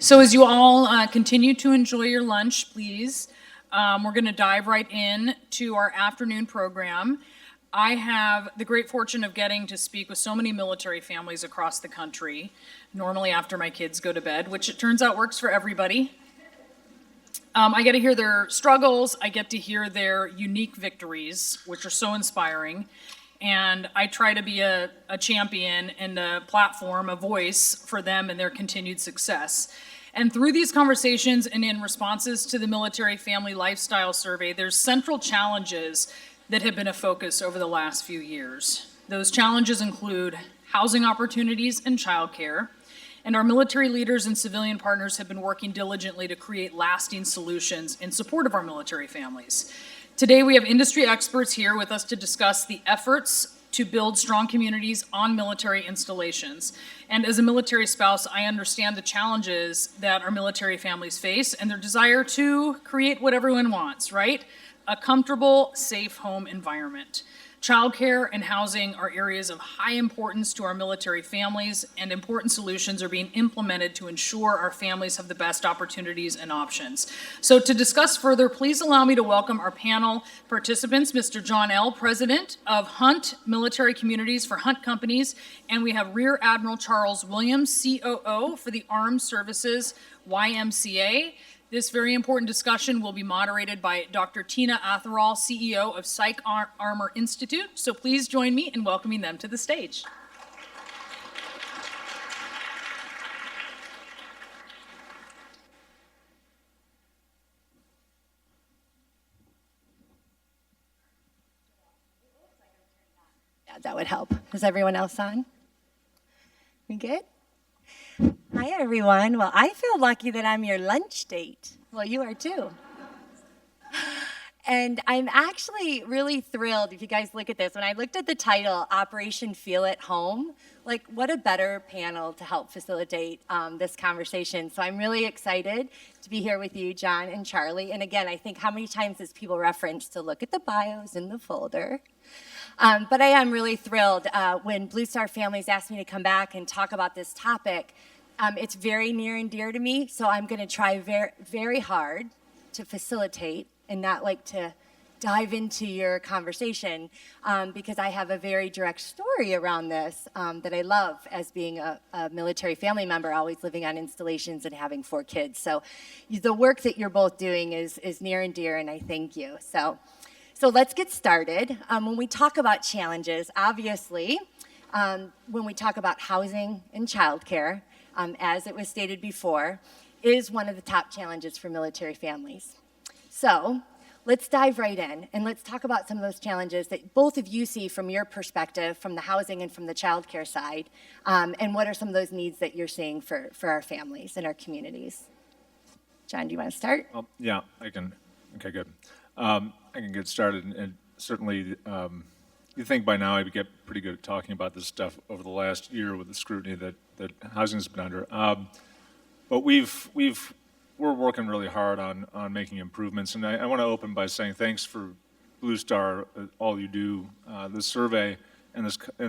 So as you all continue to enjoy your lunch, please, we're going to dive right in to our afternoon program. I have the great fortune of getting to speak with so many military families across the country, normally after my kids go to bed, which it turns out works for everybody. I get to hear their struggles, I get to hear their unique victories, which are so inspiring. And I try to be a champion and a platform, a voice for them and their continued success. And through these conversations and in responses to the Military Family Lifestyle Survey, there's central challenges that have been a focus over the last few years. Those challenges include housing opportunities and childcare. And our military leaders and civilian partners have been working diligently to create lasting solutions in support of our military families. Today, we have industry experts here with us to discuss the efforts to build strong communities on military installations. And as a military spouse, I understand the challenges that our military families face and their desire to create what everyone wants, right? A comfortable, safe home environment. Childcare and housing are areas of high importance to our military families, and important solutions are being implemented to ensure our families have the best opportunities and options. So to discuss further, please allow me to welcome our panel participants, Mr. John L., President of Hunt Military Communities for Hunt Companies, and we have Rear Admiral Charles Williams, COO for the Armed Services YMCA. This very important discussion will be moderated by Dr. Tina Atherall, CEO of Psych Armor Institute. So please join me in welcoming them to the stage. Yeah, that would help. Is everyone else on? We good? Hi, everyone. Well, I feel lucky that I'm your lunch date. Well, you are too. And I'm actually really thrilled, if you guys look at this, when I looked at the title, Operation Feel at Home, like what a better panel to help facilitate this conversation. So I'm really excited to be here with you, John and Charlie. And again, I think how many times has people referenced to look at the bios in the folder? But I am really thrilled when Blue Star Families asked me to come back and talk about this topic. It's very near and dear to me, so I'm going to try very, very hard to facilitate and not like to dive into your conversation because I have a very direct story around this that I love as being a military family member, always living on installations and having 4 kids. So the work that you're both doing is near and dear, and I thank you. So let's get started. When we talk about challenges, obviously, when we talk about housing and childcare, as it was stated before, is one of the top challenges for military families. So let's dive right in and let's talk about some of those challenges that both of you see from your perspective, from the housing and from the childcare side, and what are some of those needs that you're seeing for our families and our communities. John, do you want to start? Yeah, I can. Okay, good. I can get started, and certainly you think by now I'd get pretty good at talking about this stuff over the last year with the scrutiny that housing has been under. But we're working really hard on making improvements, and I want to open by saying thanks for Blue Star, all you do. This survey and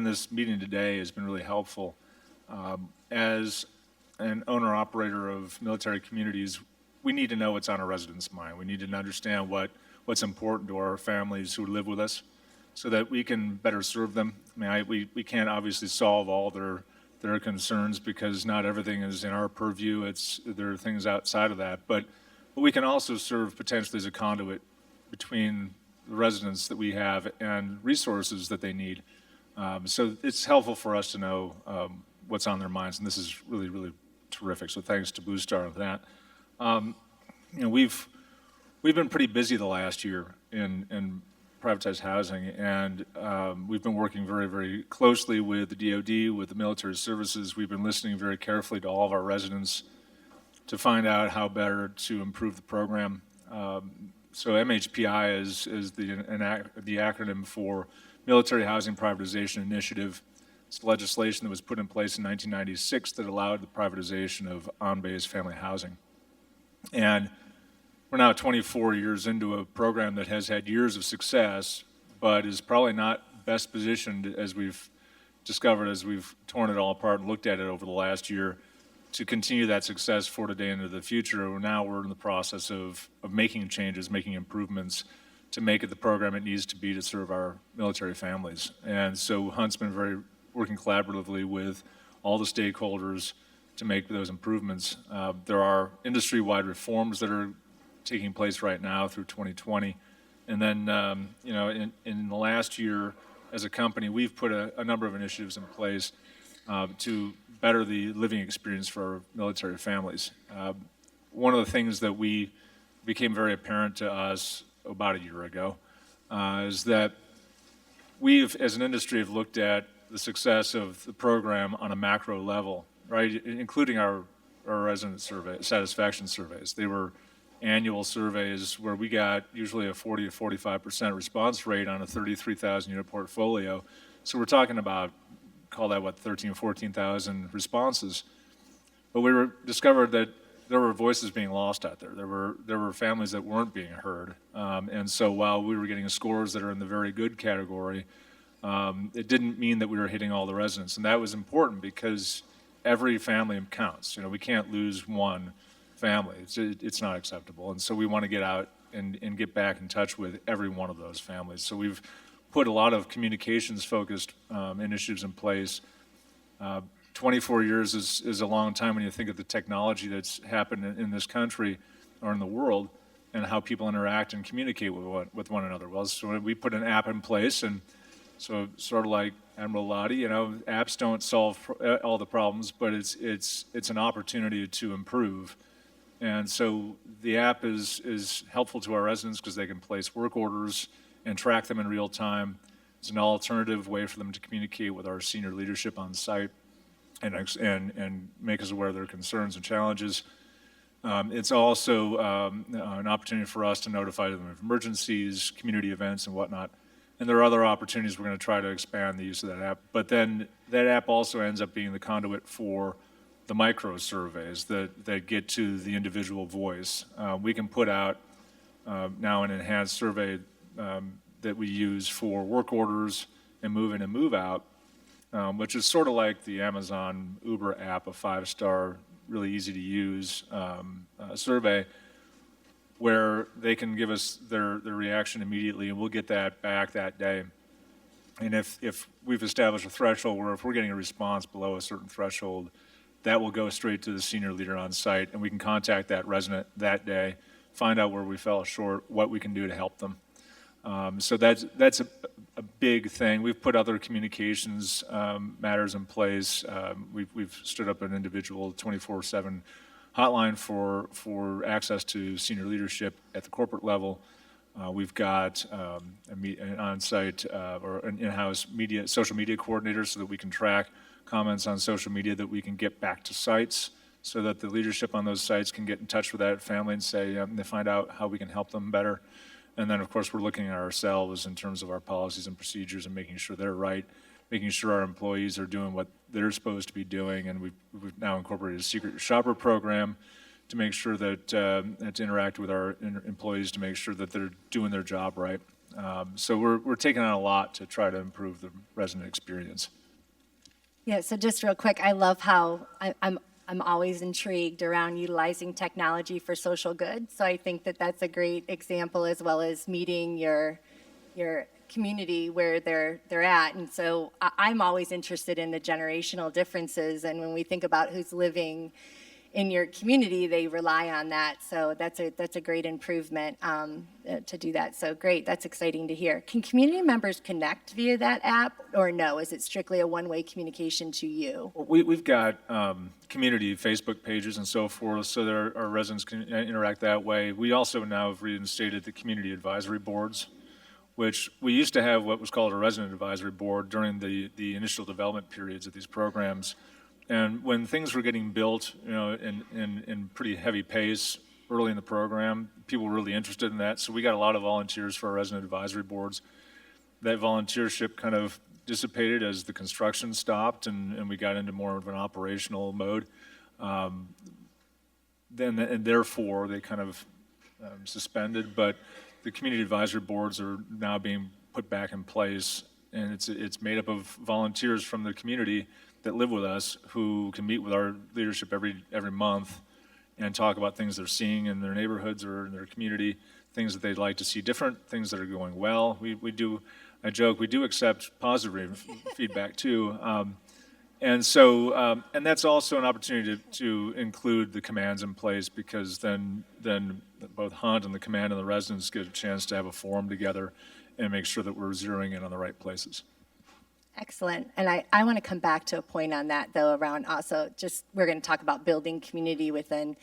this meeting today has been really helpful. As an owner-operator of military communities, we need to know what's on our residents' mind. We need to understand what's important to our families who live with us, so that we can better serve them. I mean, we can't obviously solve all their concerns because not everything is in our purview. There are things outside of that, but we can also serve potentially as a conduit between the residents that we have and resources that they need. So it's helpful for us to know what's on their minds, and this is really, really terrific. So thanks to Blue Star for that. We've been pretty busy the last year in privatized housing, and we've been working very, very closely with the DoD, with the military services. We've been listening very carefully to all of our residents to find out how better to improve the program. So MHPI is the acronym for Military Housing Privatization Initiative. It's legislation that was put in place in 1996 that allowed the privatization of on-base family housing. And we're now 24 years into a program that has had years of success, but is probably not best positioned, as we've discovered as we've torn it all apart and looked at it over the last year, to continue that success for today into the future, now we're in the process of making changes, making improvements to make it the program it needs to be to serve our military families. And so Hunt's been working collaboratively with all the stakeholders to make those improvements. There are industry-wide reforms that are taking place right now through 2020. And then, in the last year, as a company, we've put a number of initiatives in place to better the living experience for our military families. One of the things that became very apparent to us about a year ago is that we've, as an industry, have looked at the success of the program on a macro level, right, including our resident satisfaction surveys. They were annual surveys where we got usually a 40 to 45% response rate on a 33,000 unit portfolio. So we're talking about, call that what, 13, 14,000 responses. But we discovered that there were voices being lost out there. There were families that weren't being heard. And so while we were getting scores that are in the very good category, it didn't mean that we were hitting all the residents. And that was important because every family counts. We can't lose one family. It's not acceptable. And so we want to get out and get back in touch with every one of those families. So we've put a lot of communications-focused initiatives in place. 24 years is a long time when you think of the technology that's happened in this country or in the world and how people interact and communicate with one another. Well, so we put an app in place, and so sort of like Admiral Lottie, apps don't solve all the problems, but it's an opportunity to improve. And so the app is helpful to our residents because they can place work orders and track them in real time. It's an alternative way for them to communicate with our senior leadership on site and make us aware of their concerns and challenges. It's also an opportunity for us to notify them of emergencies, community events, and whatnot. And there are other opportunities. We're going to try to expand the use of that app. But then that app also ends up being the conduit for the micro surveys that get to the individual voice. We can put out now an enhanced survey that we use for work orders and move in and move out, which is sort of like the Amazon Uber app, a 5-star, really easy to use survey where they can give us their reaction immediately, and we'll get that back that day. And if we've established a threshold where if we're getting a response below a certain threshold, that will go straight to the senior leader on site, and we can contact that resident that day, find out where we fell short, what we can do to help them. So that's a big thing. We've put other communications matters in place. We've stood up an individual 24/7 hotline for access to senior leadership at the corporate level. We've got an on-site or an in-house social media coordinator so that we can track comments on social media that we can get back to sites so that the leadership on those sites can get in touch with that family and say, they find out how we can help them better. And then, of course, we're looking at ourselves in terms of our policies and procedures and making sure they're right, making sure our employees are doing what they're supposed to be doing. And we've now incorporated a secret shopper program to make sure that, to interact with our employees to make sure that they're doing their job right. So we're taking on a lot to try to improve the resident experience. Yeah, so just real quick, I love how I'm always intrigued around utilizing technology for social good. So I think that that's a great example, as well as meeting your community where they're at. And so I'm always interested in the generational differences. And when we think about who's living in your community, they rely on that. So that's a great improvement to do that. So great, that's exciting to hear. Can community members connect via that app, or no? Is it strictly a one-way communication to you? We've got community Facebook pages and so forth, so that our residents can interact that way. We also now have reinstated the community advisory boards, which we used to have what was called a resident advisory board during the initial development periods of these programs. And when things were getting built, in pretty heavy pace early in the program, people were really interested in that. So we got a lot of volunteers for our resident advisory boards. That volunteership kind of dissipated as the construction stopped and we got into more of an operational mode. Therefore, they kind of suspended. But the community advisory boards are now being put back in place, and it's made up of volunteers from the community that live with us who can meet with our leadership every month and talk about things they're seeing in their neighborhoods or in their community, things that they'd like to see different, things that are going well. We do, I joke, we do accept positive feedback too. And so, and that's also an opportunity to include the commands in place, because then both Hunt and the command and the residents get a chance to have a forum together and make sure that we're zeroing in on the right places. Excellent. And I want to come back to a point on that, though, around also just, we're going to talk about building community within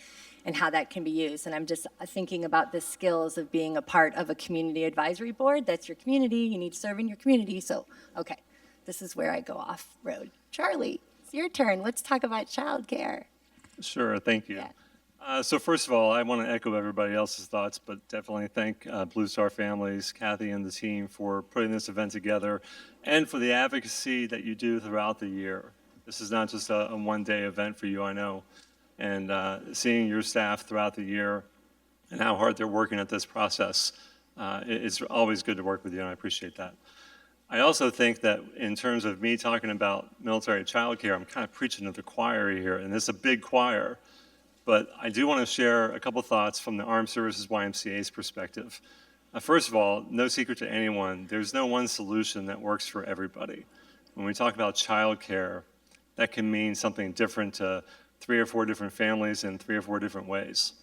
and how that can be used. And I'm just thinking about the skills of being a part of a community advisory board. That's your community. You need to serve in your community. So, okay, this is where I go off road. Charlie, it's your turn. Let's talk about childcare. Sure, thank you. Yeah. So first of all, I want to echo everybody else's thoughts, but definitely thank Blue Star Families, Kathy and the team for putting this event together and for the advocacy that you do throughout the year. This is not just a one-day event for you, I know. And seeing your staff throughout the year and how hard they're working at this process, it's always good to work with you, and I appreciate that. I also think that in terms of me talking about military childcare, I'm kind of preaching to the choir here, and it's a big choir. But I do want to share a couple thoughts from the Armed Services YMCA's perspective. First of all, no secret to anyone, there's no one solution that works for everybody. When we talk about childcare, that can mean something different to 3 or 4 different families in 3 or 4 different ways.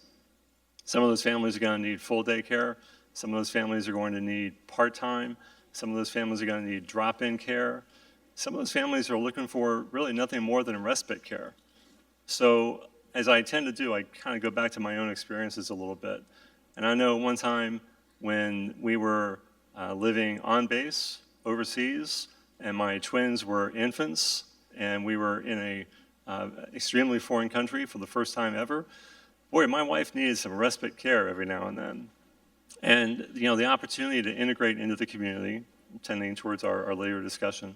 Some of those families are going to need full day care. Some of those families are going to need part-time. Some of those families are going to need drop-in care. Some of those families are looking for really nothing more than respite care. So as I tend to do, I kind of go back to my own experiences a little bit. And I know one time when we were living on base overseas, and my twins were infants, and we were in a extremely foreign country for the first time ever, boy, my wife needed some respite care every now and then. And the opportunity to integrate into the community, tending towards our later discussion,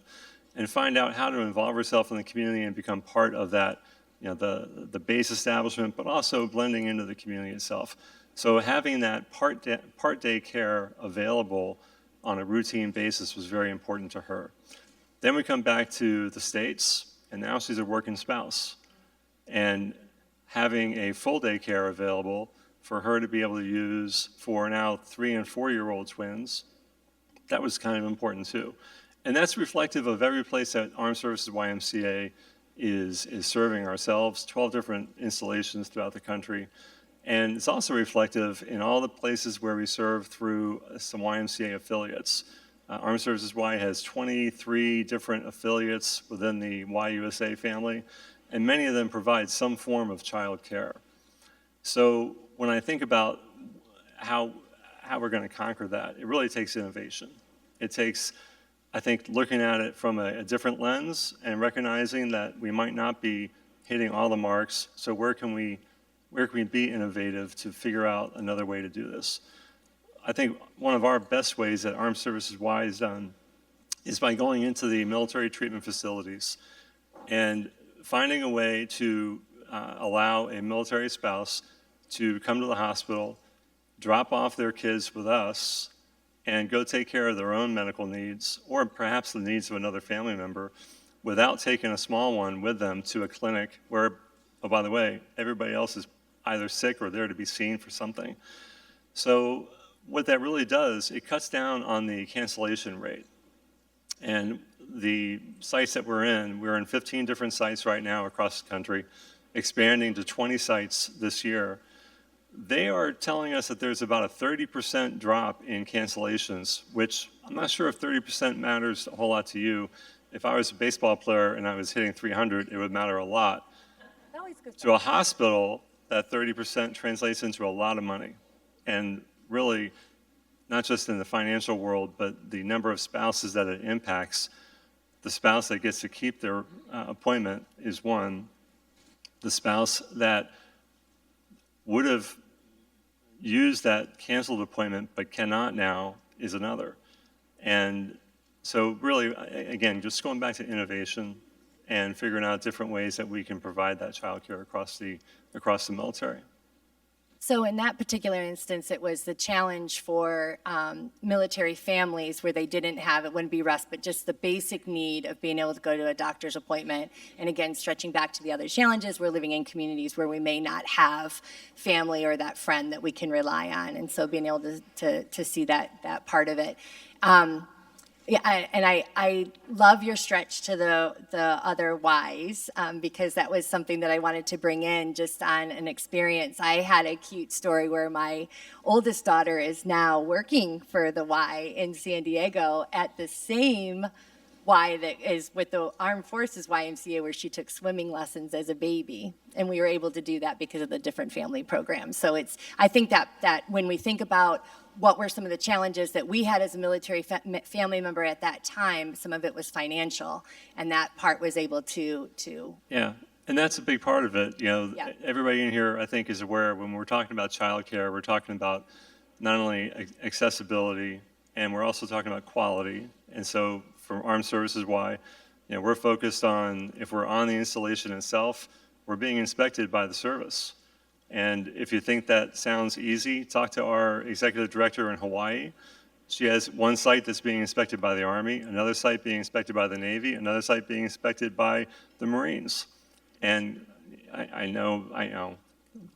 and find out how to involve herself in the community and become part of that, the base establishment, but also blending into the community itself. So having that part day care available on a routine basis was very important to her. Then we come back to the States, and now she's a working spouse. And having a full day care available for her to be able to use for now 3 and 4-year-old twins, that was kind of important too. And that's reflective of every place that Armed Services YMCA is serving ourselves, 12 different installations throughout the country. And it's also reflective in all the places where we serve through some YMCA affiliates. Armed Services Y has 23 different affiliates within the YUSA family, and many of them provide some form of child care. So when I think about how we're going to conquer that, it really takes innovation. It takes, I think, looking at it from a different lens and recognizing that we might not be hitting all the marks. So where can we be innovative to figure out another way to do this? I think one of our best ways that Armed Services Y is done is by going into the military treatment facilities and finding a way to allow a military spouse to come to the hospital, drop off their kids with us, and go take care of their own medical needs, or perhaps the needs of another family member, without taking a small one with them to a clinic where, oh, by the way, everybody else is either sick or there to be seen for something. So what that really does, it cuts down on the cancellation rate. And the sites that we're in 15 different sites right now across the country, expanding to 20 sites this year. They are telling us that there's about a 30% drop in cancellations, which I'm not sure if 30% matters a whole lot to you. If I was a baseball player and I was hitting 300, it would matter a lot. To a hospital, that 30% translates into a lot of money. And really, not just in the financial world, but the number of spouses that it impacts. The spouse that gets to keep their appointment is one. The spouse that would have used that canceled appointment but cannot now is another. And so really, again, just going back to innovation and figuring out different ways that we can provide that child care across the military. So in that particular instance, it was the challenge for military families where they didn't have, it wouldn't be respite, just the basic need of being able to go to a doctor's appointment. And again, stretching back to the other challenges, we're living in communities where we may not have family or that friend that we can rely on. And so being able to see that part of it. Yeah, I love your stretch to the other whys, because that was something that I wanted to bring in just on an experience. I had a cute story where my oldest daughter is now working for the Y in San Diego at the same Y that is with the Armed Forces YMCA, where she took swimming lessons as a baby. And we were able to do that because of the different family programs. So I think that when we think about what were some of the challenges that we had as a military family member at that time, some of it was financial, and that part was able to. Yeah, and that's a big part of it. Yeah. Everybody in here, I think, is aware when we're talking about childcare, we're talking about not only accessibility, and we're also talking about quality. And so for Armed Services Y, we're focused on, if we're on the installation itself, we're being inspected by the service. And if you think that sounds easy, talk to our executive director in Hawaii. She has one site that's being inspected by the Army, another site being inspected by the Navy, another site being inspected by the Marines. And I know,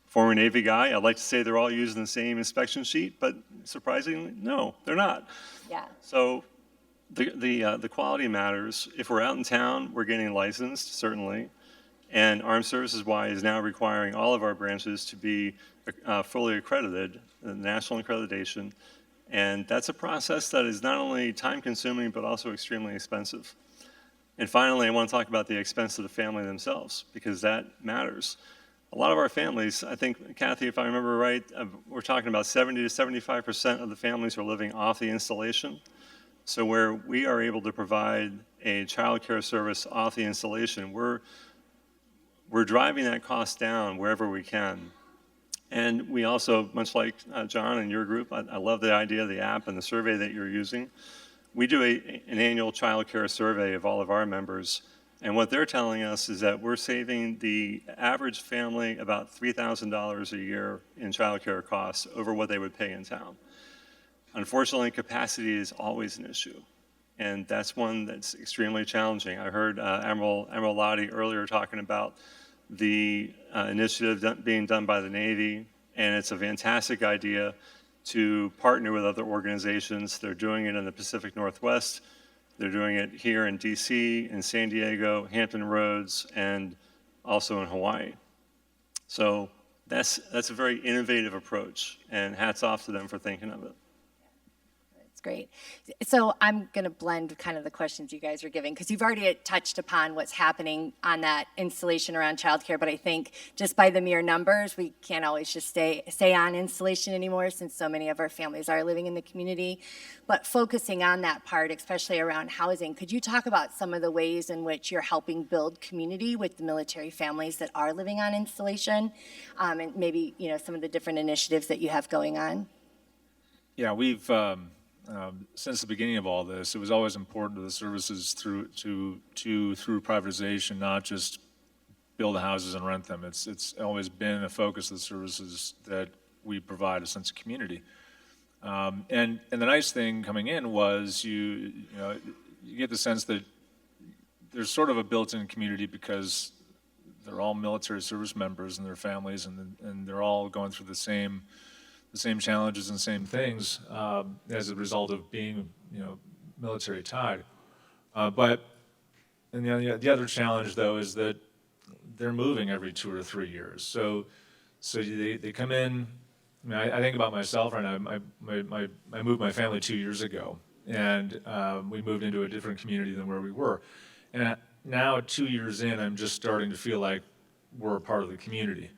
former Navy guy, I'd like to say they're all using the same inspection sheet, but surprisingly, no, they're not. Yeah. So the quality matters. If we're out in town, we're getting licensed, certainly. And Armed Services Y is now requiring all of our branches to be fully accredited, national accreditation. And that's a process that is not only time consuming, but also extremely expensive. And finally, I want to talk about the expense of the family themselves, because that matters. A lot of our families, I think, Kathy, if I remember right, we're talking about 70 to 75% of the families are living off the installation. So where we are able to provide a child care service off the installation, we're driving that cost down wherever we can. And we also, much like John and your group, I love the idea of the app and the survey that you're using. We do an annual child care survey of all of our members. And what they're telling us is that we're saving the average family about $3,000 a year in child care costs over what they would pay in town. Unfortunately, capacity is always an issue. And that's one that's extremely challenging. I heard Admiral Lottie earlier talking about the initiative being done by the Navy, and it's a fantastic idea to partner with other organizations. They're doing it in the Pacific Northwest. They're doing it here in DC, in San Diego, Hampton Roads, and also in Hawaii. So that's a very innovative approach, and hats off to them for thinking of it. Great. So I'm going to blend kind of the questions you guys are giving, because you've already touched upon what's happening on that installation around childcare, but I think just by the mere numbers, we can't always just stay on installation anymore, since so many of our families are living in the community. But focusing on that part, especially around housing, could you talk about some of the ways in which you're helping build community with the military families that are living on installation, and maybe some of the different initiatives that you have going on? Yeah, we've since the beginning of all this, it was always important to the services through privatization, not just build houses and rent them. It's always been a focus of the services that we provide a sense of community. And the nice thing coming in was you get the sense that there's sort of a built-in community, because they're all military service members and their families, and they're all going through the same challenges and same things as a result of being, military tied. But the other challenge, though, is that they're moving every 2 or 3 years. So they come in. I think about myself right now. I moved my family 2 years ago, and we moved into a different community than where we were. And now, 2 years in, I'm just starting to feel like we're a part of the community.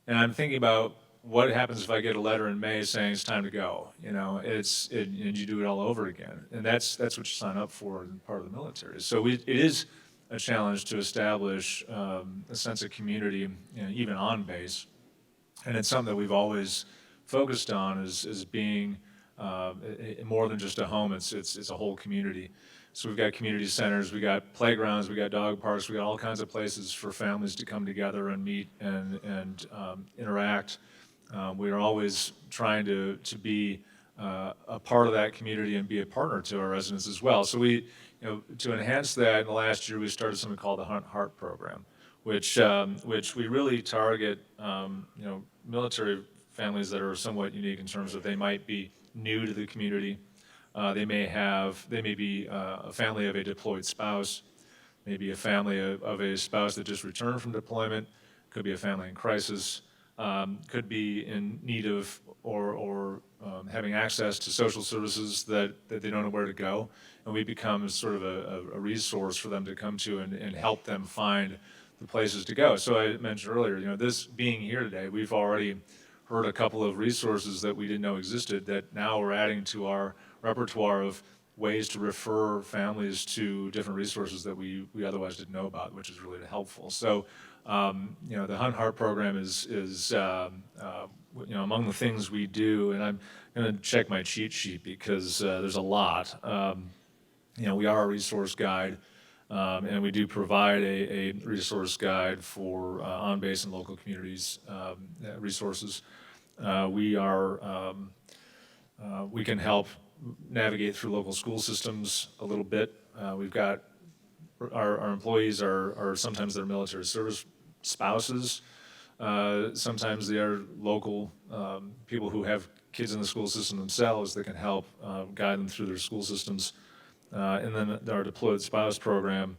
And I'm thinking about, what happens if I get a letter in May saying it's time to go? And you do it all over again. And that's what you sign up for in part of the military. So it is a challenge to establish a sense of community, even on base. And it's something that we've always focused on as being more than just a home. It's a whole community. So we've got community centers, we got playgrounds, we got dog parks, we got all kinds of places for families to come together and meet and interact. We are always trying to be a part of that community and be a partner to our residents as well. So to enhance that, in the last year, we started something called the Hunt Heart Program, which we really target, military families that are somewhat unique in terms of they might be new to the community. They may be a family of a deployed spouse, maybe a family of a spouse that just returned from deployment, could be a family in crisis, could be in need of or having access to social services that they don't know where to go. And we become sort of a resource for them to come to and help them find the places to go. So I mentioned earlier, this being here today, we've already heard a couple of resources that we didn't know existed that now we're adding to our repertoire of ways to refer families to different resources that we otherwise didn't know about, which is really helpful. So, the Hunt Heart program is among the things we do, and I'm going to check my cheat sheet because there's a lot. We are a resource guide, and we do provide a resource guide for on-base and local communities resources. We can help navigate through local school systems a little bit. We've got our employees are sometimes their military service spouses. Sometimes they are local people who have kids in the school system themselves that can help guide them through their school systems. And then our deployed spouse program,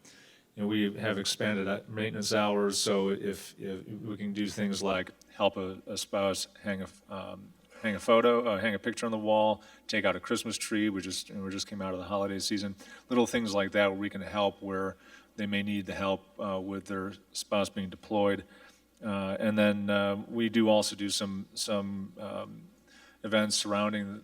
we have expanded maintenance hours. So if we can do things like help a spouse hang a photo, hang a picture on the wall, take out a Christmas tree. We just came out of the holiday season. Little things like that where we can help where they may need the help with their spouse being deployed. And then we do also do some events surrounding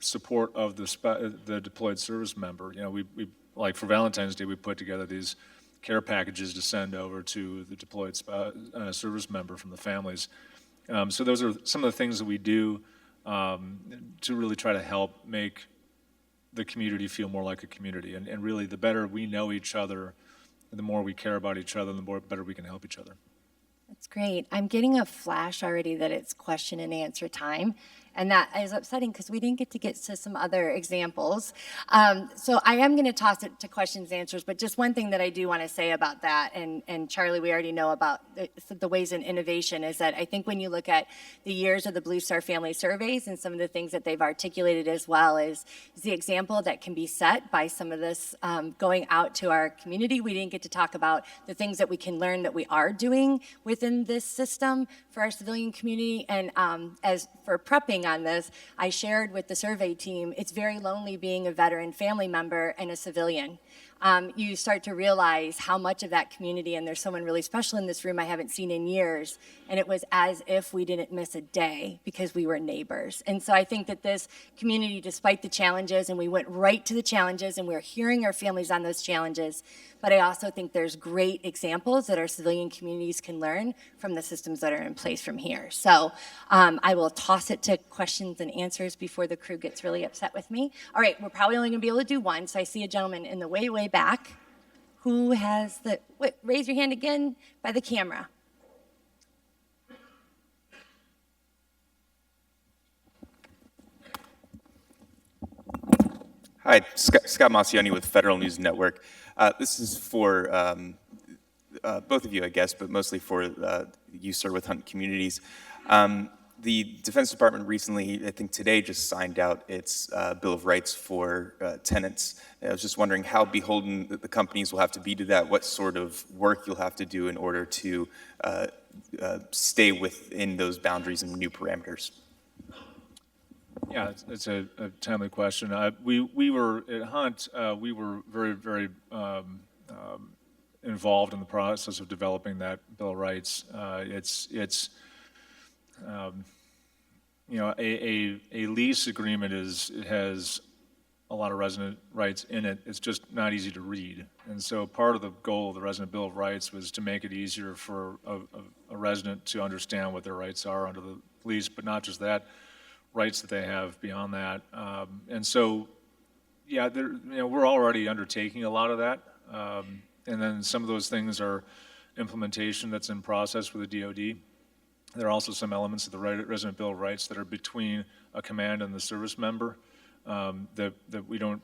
support of the deployed service member. We like for Valentine's Day, we put together these care packages to send over to the deployed service member from the families. So those are some of the things that we do to really try to help make the community feel more like a community. And really, the better we know each other, the more we care about each other, the better we can help each other. That's great. I'm getting a flash already that it's question and answer time. And that is upsetting because we didn't get to some other examples. So I am going to toss it to questions and answers, but just one thing that I do want to say about that, and Charlie, we already know about the ways in innovation, is that I think when you look at the years of the Blue Star Family Surveys and some of the things that they've articulated as well is the example that can be set by some of this going out to our community. We didn't get to talk about the things that we can learn that we are doing within this system for our civilian community. And as for prepping on this, I shared with the survey team, it's very lonely being a veteran family member and a civilian. You start to realize how much of that community, and there's someone really special in this room I haven't seen in years, and it was as if we didn't miss a day because we were neighbors. And so I think that this community, despite the challenges, and we went right to the challenges, and we're hearing our families on those challenges, but I also think there's great examples that our civilian communities can learn from the systems that are in place from here. So I will toss it to questions and answers before the crew gets really upset with me. All right, we're probably only gonna be able to do one, so I see a gentleman in the way back who has raise your hand again by the camera. Hi, Scott Massioni with Federal News Network. This is for both of you, I guess, but mostly for you, sir, with Hunt Communities. The Defense Department recently, I think today, just signed out its Bill of Rights for tenants. I was just wondering how beholden the companies will have to be to that, what sort of work you'll have to do in order to stay within those boundaries and new parameters. Yeah, it's a timely question. We were at Hunt. We were very, very involved in the process of developing that Bill of Rights. It's a lease agreement has a lot of resident rights in it. It's just not easy to read. And so part of the goal of the Resident Bill of Rights was to make it easier for a resident to understand what their rights are under the lease, but not just that, rights that they have beyond that. And so, yeah, we're already undertaking a lot of that. And then some of those things are implementation that's in process with the DoD. There are also some elements of the Resident Bill of Rights that are between a command and the service member that we don't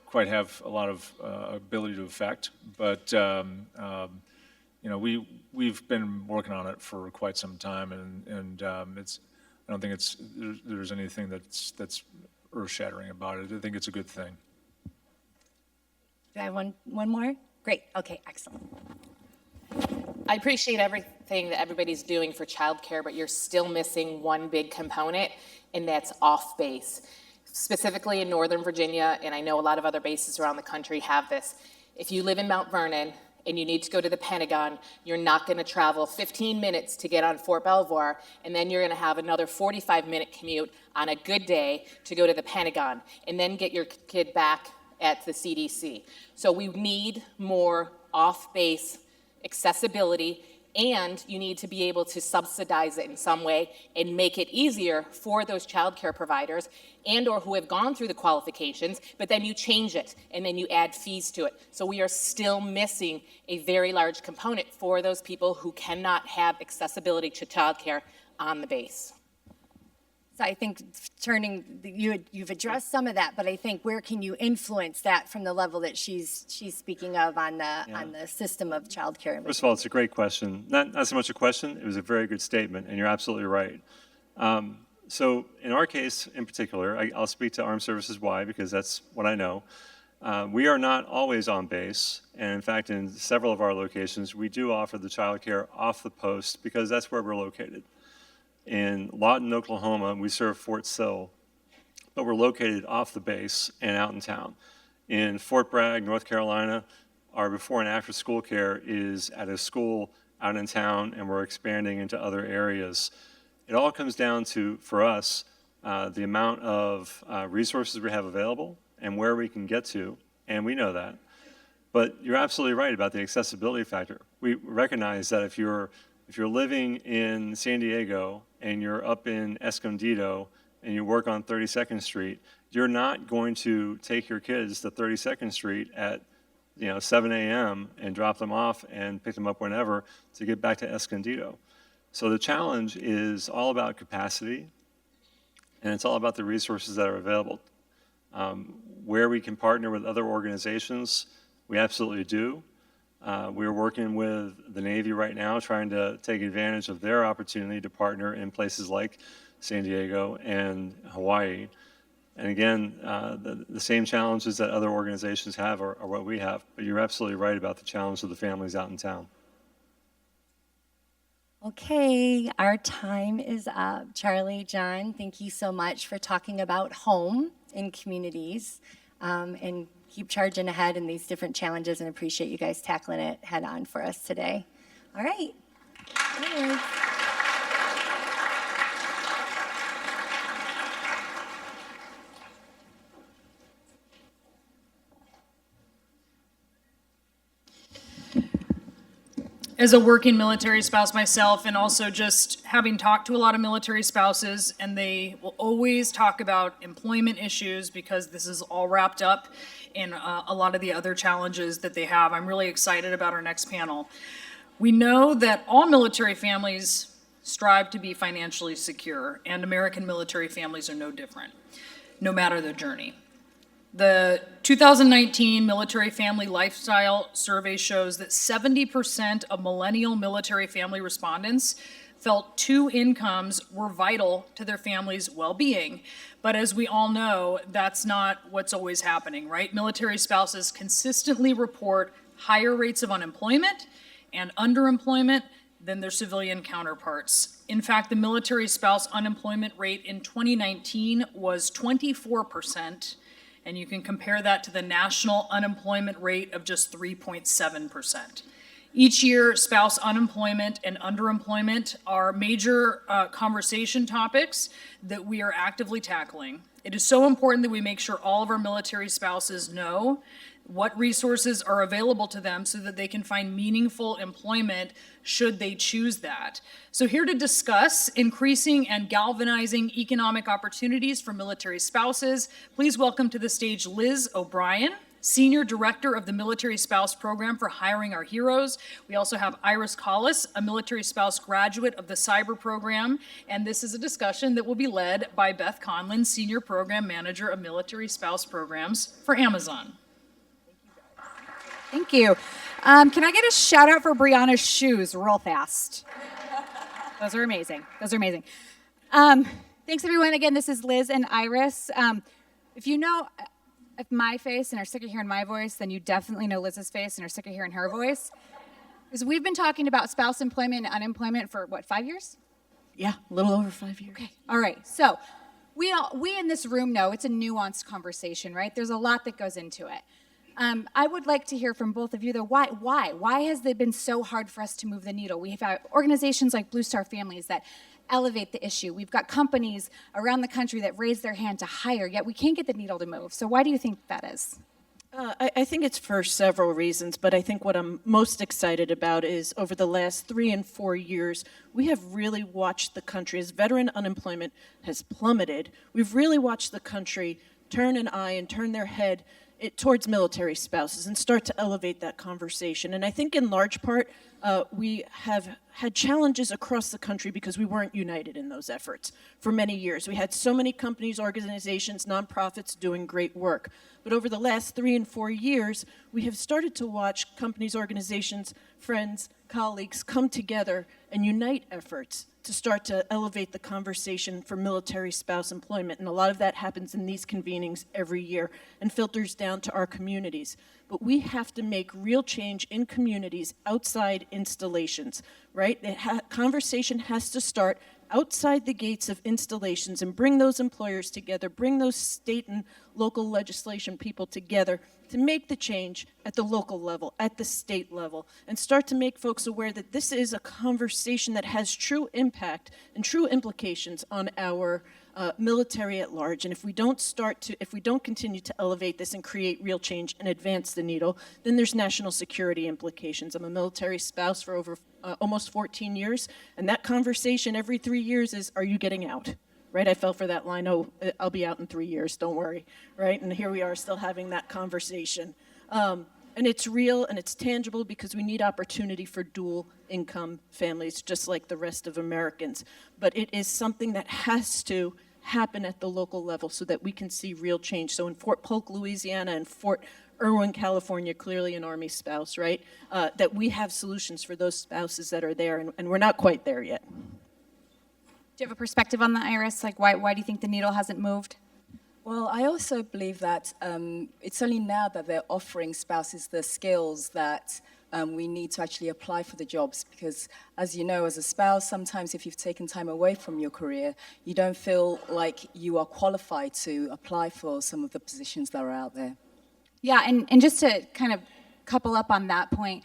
quite have a lot of ability to affect. But you know, we've been working on it for quite some time, and it's, I don't think there's anything that's earth-shattering about it. I think it's a good thing. Do I have one more? Great. Okay, excellent. I appreciate everything that everybody's doing for childcare, but you're still missing one big component, and that's off base. Specifically in Northern Virginia, and I know a lot of other bases around the country have this. If you live in Mount Vernon and you need to go to the Pentagon, you're not going to travel 15 minutes to get on Fort Belvoir, and then you're going to have another 45-minute commute on a good day to go to the Pentagon, and then get your kid back at the CDC. So we need more off-base accessibility, and you need to be able to subsidize it in some way and make it easier for those childcare providers and or who have gone through the qualifications, but then you change it and then you add fees to it. So we are still missing a very large component for those people who cannot have accessibility to childcare on the base. So I think you've addressed some of that, but I think where can you influence that from the level that she's speaking of on the system of childcare? First of all, it's a great question. Not so much a question, it was a very good statement, and you're absolutely right. So in our case in particular, I'll speak to Armed Services Y because that's what I know. We are not always on base, and in fact, in several of our locations, we do offer the childcare off the post because that's where we're located. In Lawton, Oklahoma, we serve Fort Sill, but we're located off the base and out in town. In Fort Bragg, North Carolina, our before and after school care is at a school out in town, and we're expanding into other areas. It all comes down to, for us, the amount of resources we have available and where we can get to, and we know that. But you're absolutely right about the accessibility factor. We recognize that if you're living in San Diego and you're up in Escondido and you work on 32nd Street, you're not going to take your kids to 32nd Street at 7 a.m. and drop them off and pick them up whenever to get back to Escondido. So the challenge is all about capacity, and it's all about the resources that are available. Where we can partner with other organizations, we absolutely do. We're working with the Navy right now, trying to take advantage of their opportunity to partner in places like San Diego and Hawaii. And again, the same challenges that other organizations have are what we have. But you're absolutely right about the challenge of the families out in town. Okay, our time is up. Charlie, John, thank you so much for talking about home in communities, and keep charging ahead in these different challenges, and appreciate you guys tackling it head on for us today. All right. Anyways. As a working military spouse myself, and also just having talked to a lot of military spouses, and they will always talk about employment issues because this is all wrapped up in a lot of the other challenges that they have. I'm really excited about our next panel. We know that all military families strive to be financially secure, and American military families are no different, no matter the journey. The 2019 Military Family Lifestyle Survey shows that 70% of millennial military family respondents felt two incomes were vital to their family's well-being. But as we all know, that's not what's always happening, right? Military spouses consistently report higher rates of unemployment and underemployment than their civilian counterparts. In fact, the military spouse unemployment rate in 2019 was 24%. And you can compare that to the national unemployment rate of just 3.7%. Each year, spouse unemployment and underemployment are major conversation topics that we are actively tackling. It is so important that we make sure all of our military spouses know what resources are available to them so that they can find meaningful employment should they choose that. So here to discuss increasing and galvanizing economic opportunities for military spouses, please welcome to the stage Liz O'Brien, Senior Director of the Military Spouse Program for Hiring Our Heroes. We also have Iris Collis, a military spouse graduate of the Cyber Program. And this is a discussion that will be led by Beth Conlon, Senior Program Manager of Military Spouse Programs for Amazon. Thank you. Can I get a shout out for Brianna's shoes real fast? Those are amazing. Those are amazing. Thanks, everyone. Again, this is Liz and Iris. If you know my face and are sick of hearing my voice, then you definitely know Liz's face and are sick of hearing her voice. Because we've been talking about spouse employment and unemployment for, 5 years? Yeah, a little over 5 years. Okay. All right. So we in this room know it's a nuanced conversation, right? There's a lot that goes into it. I would like to hear from both of you, though, why? Why has it been so hard for us to move the needle? We've had organizations like Blue Star Families that elevate the issue. We've got companies around the country that raise their hand to hire, yet we can't get the needle to move. So why do you think that is? I think it's for several reasons, but I think what I'm most excited about is over the last 3 and 4 years, we have really watched the country, as veteran unemployment has plummeted, we've really watched the country turn an eye and turn their head towards military spouses and start to elevate that conversation. And I think in large part, we have had challenges across the country because we weren't united in those efforts for many years. We had so many companies, organizations, nonprofits doing great work. But over the last 3 and 4 years, we have started to watch companies, organizations, friends, colleagues come together and unite efforts to start to elevate the conversation for military spouse employment. And a lot of that happens in these convenings every year and filters down to our communities. But we have to make real change in communities outside installations, right? The conversation has to start outside the gates of installations and bring those employers together, bring those state and local legislation people together to make the change at the local level, at the state level, and start to make folks aware that this is a conversation that has true impact and true implications on our military at large. And if we don't continue to elevate this and create real change and advance the needle, then there's national security implications. I'm a military spouse for over almost 14 years, and that conversation every 3 years is, are you getting out? Right, I fell for that line, oh, I'll be out in 3 years, don't worry, right? And here we are still having that conversation. And it's real and it's tangible because we need opportunity for dual income families, just like the rest of Americans. But it is something that has to happen at the local level so that we can see real change. So in Fort Polk, Louisiana, and Fort Irwin, California, clearly an Army spouse, right? That we have solutions for those spouses that are there, and we're not quite there yet. Do you have a perspective on that, Iris? Like, why do you think the needle hasn't moved? Well, I also believe that it's only now that they're offering spouses the skills that we need to actually apply for the jobs, because as you know, as a spouse, sometimes if you've taken time away from your career, you don't feel like you are qualified to apply for some of the positions that are out there. Yeah, and just to kind of couple up on that point,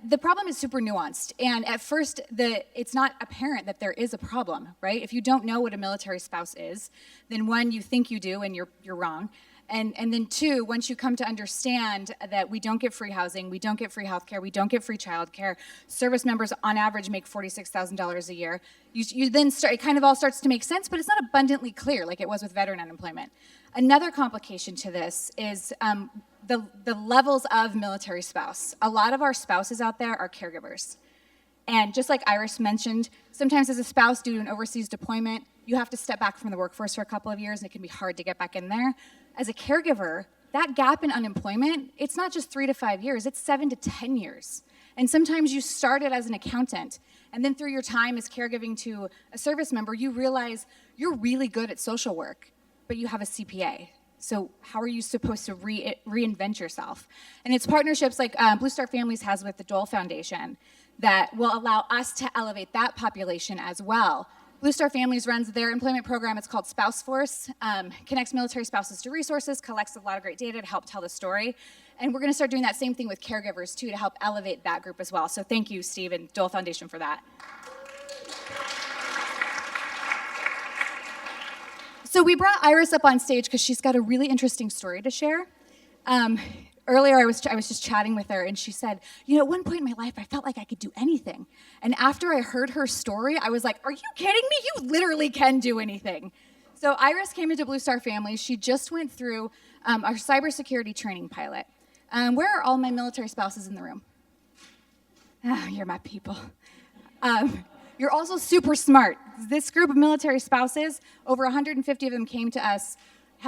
the problem is super nuanced, and at first, it's not apparent that there is a problem, right? If you don't know what a military spouse is, then one, you think you do, and you're wrong. And then two, once you come to understand that we don't get free housing, we don't get free healthcare, we don't get free childcare, service members on average make $46,000 a year, you then start, it kind of all starts to make sense, but it's not abundantly clear like it was with veteran unemployment. Another complication to this is the levels of military spouse. A lot of our spouses out there are caregivers. And just like Iris mentioned, sometimes as a spouse due to an overseas deployment, you have to step back from the workforce for a couple of years and it can be hard to get back in there. As a caregiver, that gap in unemployment, it's not just 3 to 5 years, it's 7 to 10 years. And sometimes you started as an accountant, and then through your time as caregiving to a service member, you realize you're really good at social work, but you have a CPA. So how are you supposed to reinvent yourself? And it's partnerships like Blue Star Families has with the Dole Foundation that will allow us to elevate that population as well. Blue Star Families runs their employment program. It's called Spouse Force, connects military spouses to resources, collects a lot of great data to help tell the story. And we're going to start doing that same thing with caregivers, too, to help elevate that group as well. So thank you, Steve, and Dole Foundation for that. So we brought Iris up on stage because she's got a really interesting story to share. Earlier, I was just chatting with her, and she said, at one point in my life, I felt like I could do anything. And after I heard her story, I was like, are you kidding me? You literally can do anything. So Iris came into Blue Star Families. She just went through our cybersecurity training pilot. Where are all my military spouses in the room? Ah, you're my people. You're also super smart. This group of military spouses, over 150 of them came to us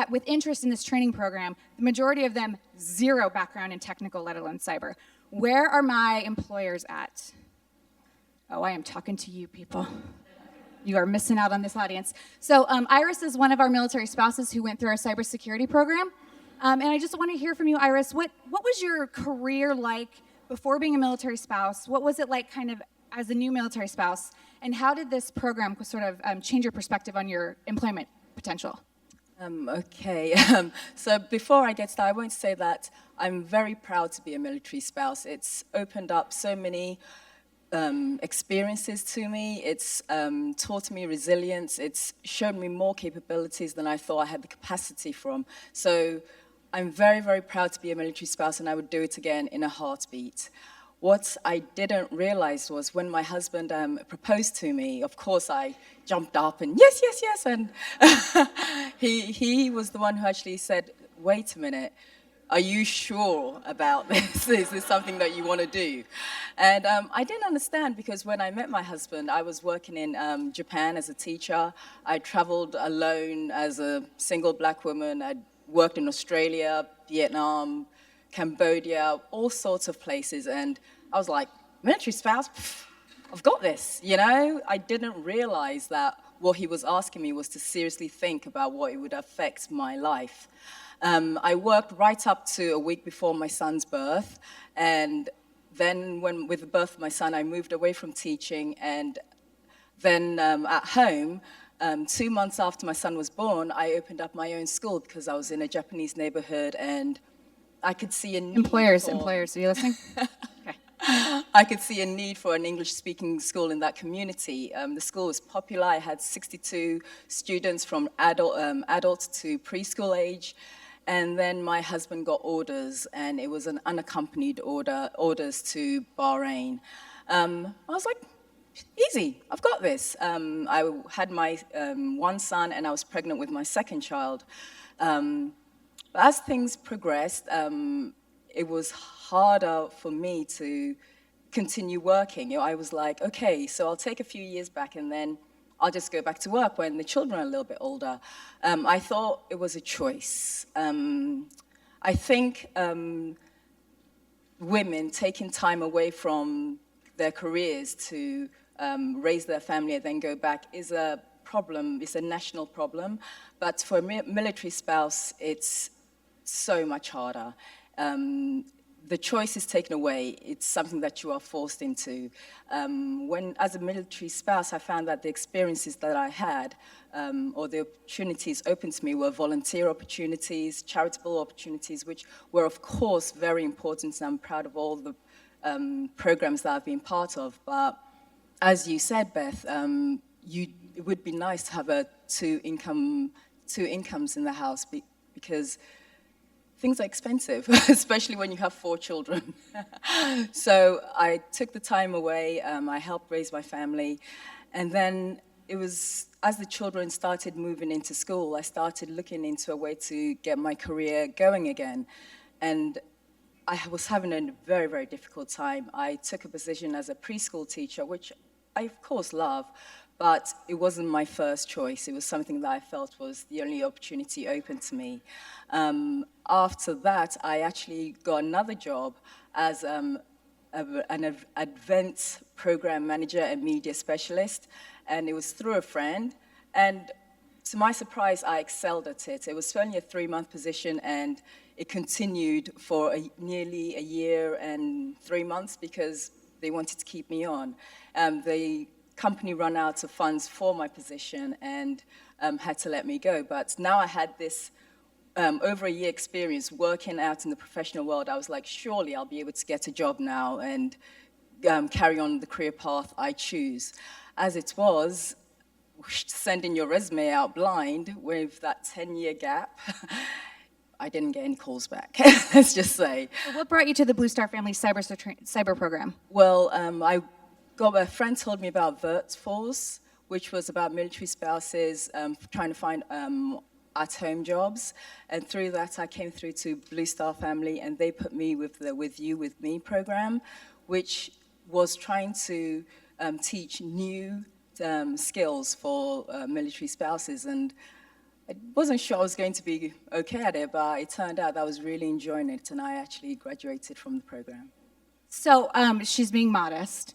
with interest in this training program. The majority of them, zero background in technical, let alone cyber. Where are my employers at? Oh, I am talking to you people. You are missing out on this audience. So Iris is one of our military spouses who went through our cybersecurity program. And I just want to hear from you, Iris. What was your career like before being a military spouse? What was it like kind of as a new military spouse? And how did this program sort of change your perspective on your employment potential? Okay, so before I get started, I want to say that I'm very proud to be a military spouse. It's opened up so many experiences to me. It's taught me resilience. It's shown me more capabilities than I thought I had the capacity from. So I'm very, very proud to be a military spouse, and I would do it again in a heartbeat. What I didn't realize was when my husband proposed to me, of course I jumped up and yes, yes, yes, and he was the one who actually said, wait a minute, are you sure about this? Is this something that you want to do? And I didn't understand because when I met my husband, I was working in Japan as a teacher. I traveled alone as a single black woman. I worked in Australia, Vietnam, Cambodia, all sorts of places, and I was like, military spouse, pff, I've got this, you know? I didn't realize that what he was asking me was to seriously think about what it would affect my life. I worked right up to a week before my son's birth, and then with the birth of my son, I moved away from teaching, and then at home, 2 months after my son was born, I opened up my own school because I was in a Japanese neighborhood, and I could see a need Employers, for, are you listening? Okay. I could see a need for an English-speaking school in that community. The school was popular. I had 62 students from adult to preschool age. And then my husband got orders, and it was an unaccompanied orders to Bahrain. I was like, easy, I've got this. I had my one son, and I was pregnant with my second child. As things progressed, it was harder for me to continue working. You know, I was like, okay, so I'll take a few years back and then I'll just go back to work when the children are a little bit older. I thought it was a choice. I think women taking time away from their careers to raise their family and then go back is a problem, it's a national problem. But for a military spouse, it's so much harder. The choice is taken away. It's something that you are forced into. As a military spouse, I found that the experiences that I had, or the opportunities open to me, were volunteer opportunities, charitable opportunities, which were, of course, very important, and I'm proud of all the programs that I've been part of. But as you said, Beth, it would be nice to have two incomes in the house because things are expensive, especially when you have 4 children. So I took the time away, I helped raise my family, and then it was, as the children started moving into school, I started looking into a way to get my career going again. And I was having a very, very difficult time. I took a position as a preschool teacher, which I, of course, love, but it wasn't my first choice. It was something that I felt was the only opportunity open to me. After that, I actually got another job as an events program manager and media specialist, and it was through a friend. And to my surprise, I excelled at it. It was only a 3-month position, and it continued for nearly a year and 3 months because they wanted to keep me on. The company ran out of funds for my position and had to let me go. But now I had this over a year experience working out in the professional world. I was like, surely I'll be able to get a job now and carry on the career path I choose. As it was, sending your resume out blind with that 10-year gap, I didn't get any calls back, let's just say. What brought you to the Blue Star Family cyber program? Well, a friend told me about VirtForce, which was about military spouses trying to find at-home jobs. And through that, I came through to Blue Star Family, and they put me with the With You, With Me program, which was trying to teach new skills for military spouses. And I wasn't sure I was going to be okay at it, but it turned out that I was really enjoying it, and I actually graduated from the program. So she's being modest.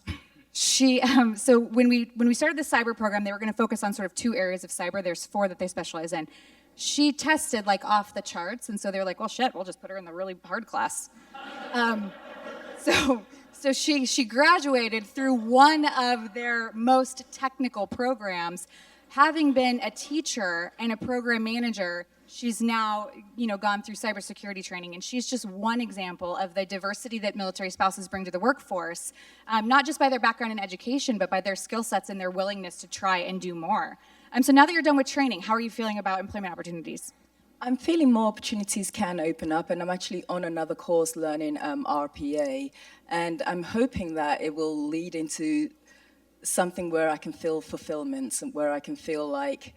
So when we started the cyber program, they were going to focus on sort of 2 areas of cyber. There's 4 that they specialize in. She tested like off the charts, and so they were like, well, shit, we'll just put her in the really hard class. So she graduated through one of their most technical programs. Having been a teacher and a program manager, she's now, gone through cybersecurity training, and she's just one example of the diversity that military spouses bring to the workforce, not just by their background in education, but by their skill sets and their willingness to try and do more. So now that you're done with training, how are you feeling about employment opportunities? I'm feeling more opportunities can open up, and I'm actually on another course learning RPA, and I'm hoping that it will lead into something where I can feel fulfillment and where I can feel like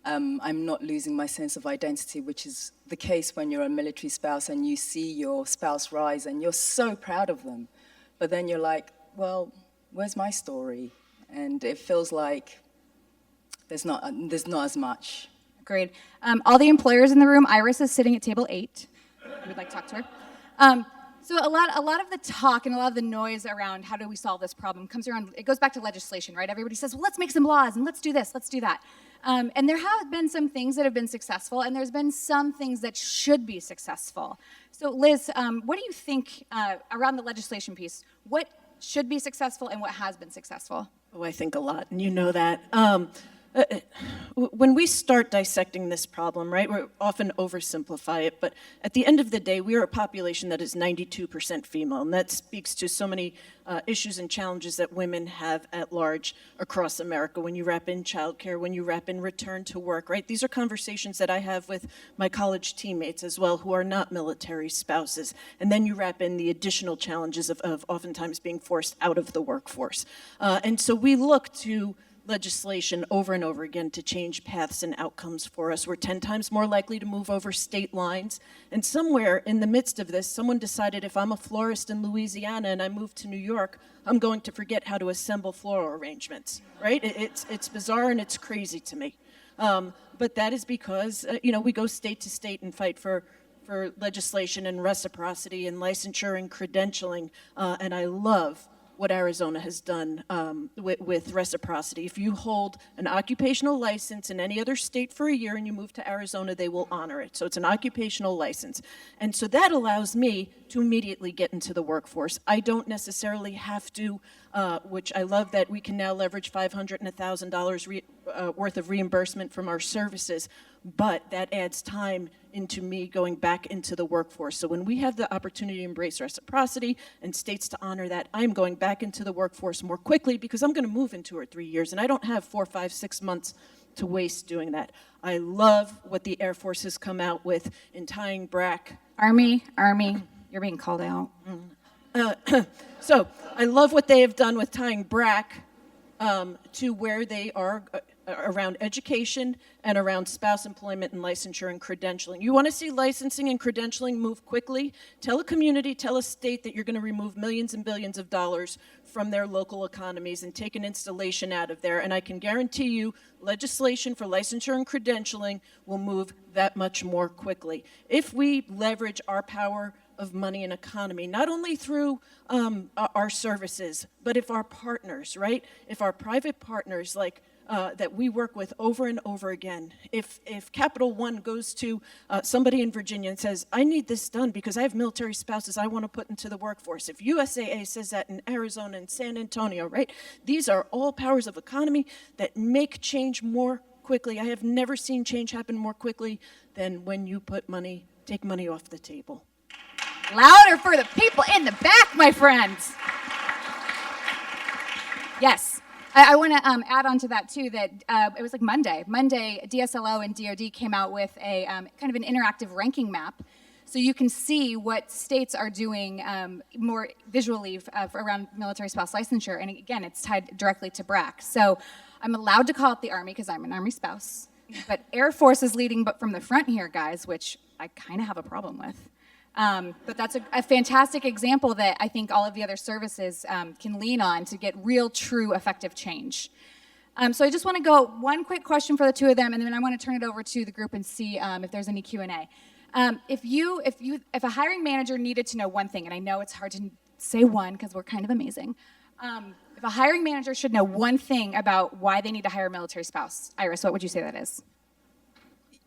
I'm not losing my sense of identity, which is the case when you're a military spouse and you see your spouse rise and you're so proud of them. But then you're like, well, where's my story? And it feels like there's not as much. Agreed. All the employers in the room, Iris is sitting at table 8. We would like to talk to her. So a lot of the talk and a lot of the noise around how do we solve this problem comes around, it goes back to legislation, right? Everybody says, well, let's make some laws and let's do this, let's do that. And there have been some things that have been successful, and there's been some things that should be successful. So Liz, what do you think around the legislation piece? What should be successful and what has been successful? Oh, I think a lot, and you know that. When we start dissecting this problem, right, we often oversimplify it, but at the end of the day, we are a population that is 92% female, and that speaks to so many issues and challenges that women have at large across America. When you wrap in childcare, when you wrap in return to work, right, these are conversations that I have with my college teammates as well who are not military spouses, and then you wrap in the additional challenges of oftentimes being forced out of the workforce. And so we look to legislation over and over again to change paths and outcomes for us. We're 10 times more likely to move over state lines. And somewhere in the midst of this, someone decided if I'm a florist in Louisiana and I move to New York, I'm going to forget how to assemble floral arrangements, right? It's bizarre and it's crazy to me. But that is because, we go state to state and fight for legislation and reciprocity and licensure and credentialing. And I love what Arizona has done with reciprocity. If you hold an occupational license in any other state for a year and you move to Arizona, they will honor it. So it's an occupational license. And so that allows me to immediately get into the workforce. I don't necessarily have to, which I love that we can now leverage $500 and $1,000 worth of reimbursement from our services, but that adds time into me going back into the workforce. So when we have the opportunity to embrace reciprocity and states to honor that, I'm going back into the workforce more quickly because I'm going to move in 2 or 3 years, and I don't have 4, 5, 6 months to waste doing that. I love what the Air Force has come out with in tying BRAC. Army, you're being called out. So I love what they have done with tying BRAC to where they are around education and around spouse employment and licensure and credentialing. You want to see licensing and credentialing move quickly? Tell a community, tell a state that you're going to remove millions and billions of dollars from their local economies and take an installation out of there. And I can guarantee you legislation for licensure and credentialing will move that much more quickly. If we leverage our power of money and economy, not only through our services, but if our partners, right? If our private partners like that we work with over and over again. If Capital One goes to somebody in Virginia and says, I need this done because I have military spouses I want to put into the workforce. If USAA says that in Arizona and San Antonio, right? These are all powers of economy that make change more quickly. I have never seen change happen more quickly than when you take money off the table. Louder for the people in the back, my friends. Yes. I want to add on to that, too, that it was like Monday. Monday, DSLO and DOD came out with a kind of an interactive ranking map. So you can see what states are doing more visually around military spouse licensure. And again, it's tied directly to BRAC. So I'm allowed to call it the Army because I'm an Army spouse. but Air Force is leading but from the front here, guys, which I kind of have a problem with. But that's a fantastic example that I think all of the other services can lean on to get real, true, effective change. So I just want to go one quick question for the two of them, and then I want to turn it over to the group and see if there's any Q&A. If a hiring manager needed to know one thing, and I know it's hard to say one because we're kind of amazing. If a hiring manager should know one thing about why they need to hire a military spouse, Iris, what would you say that is?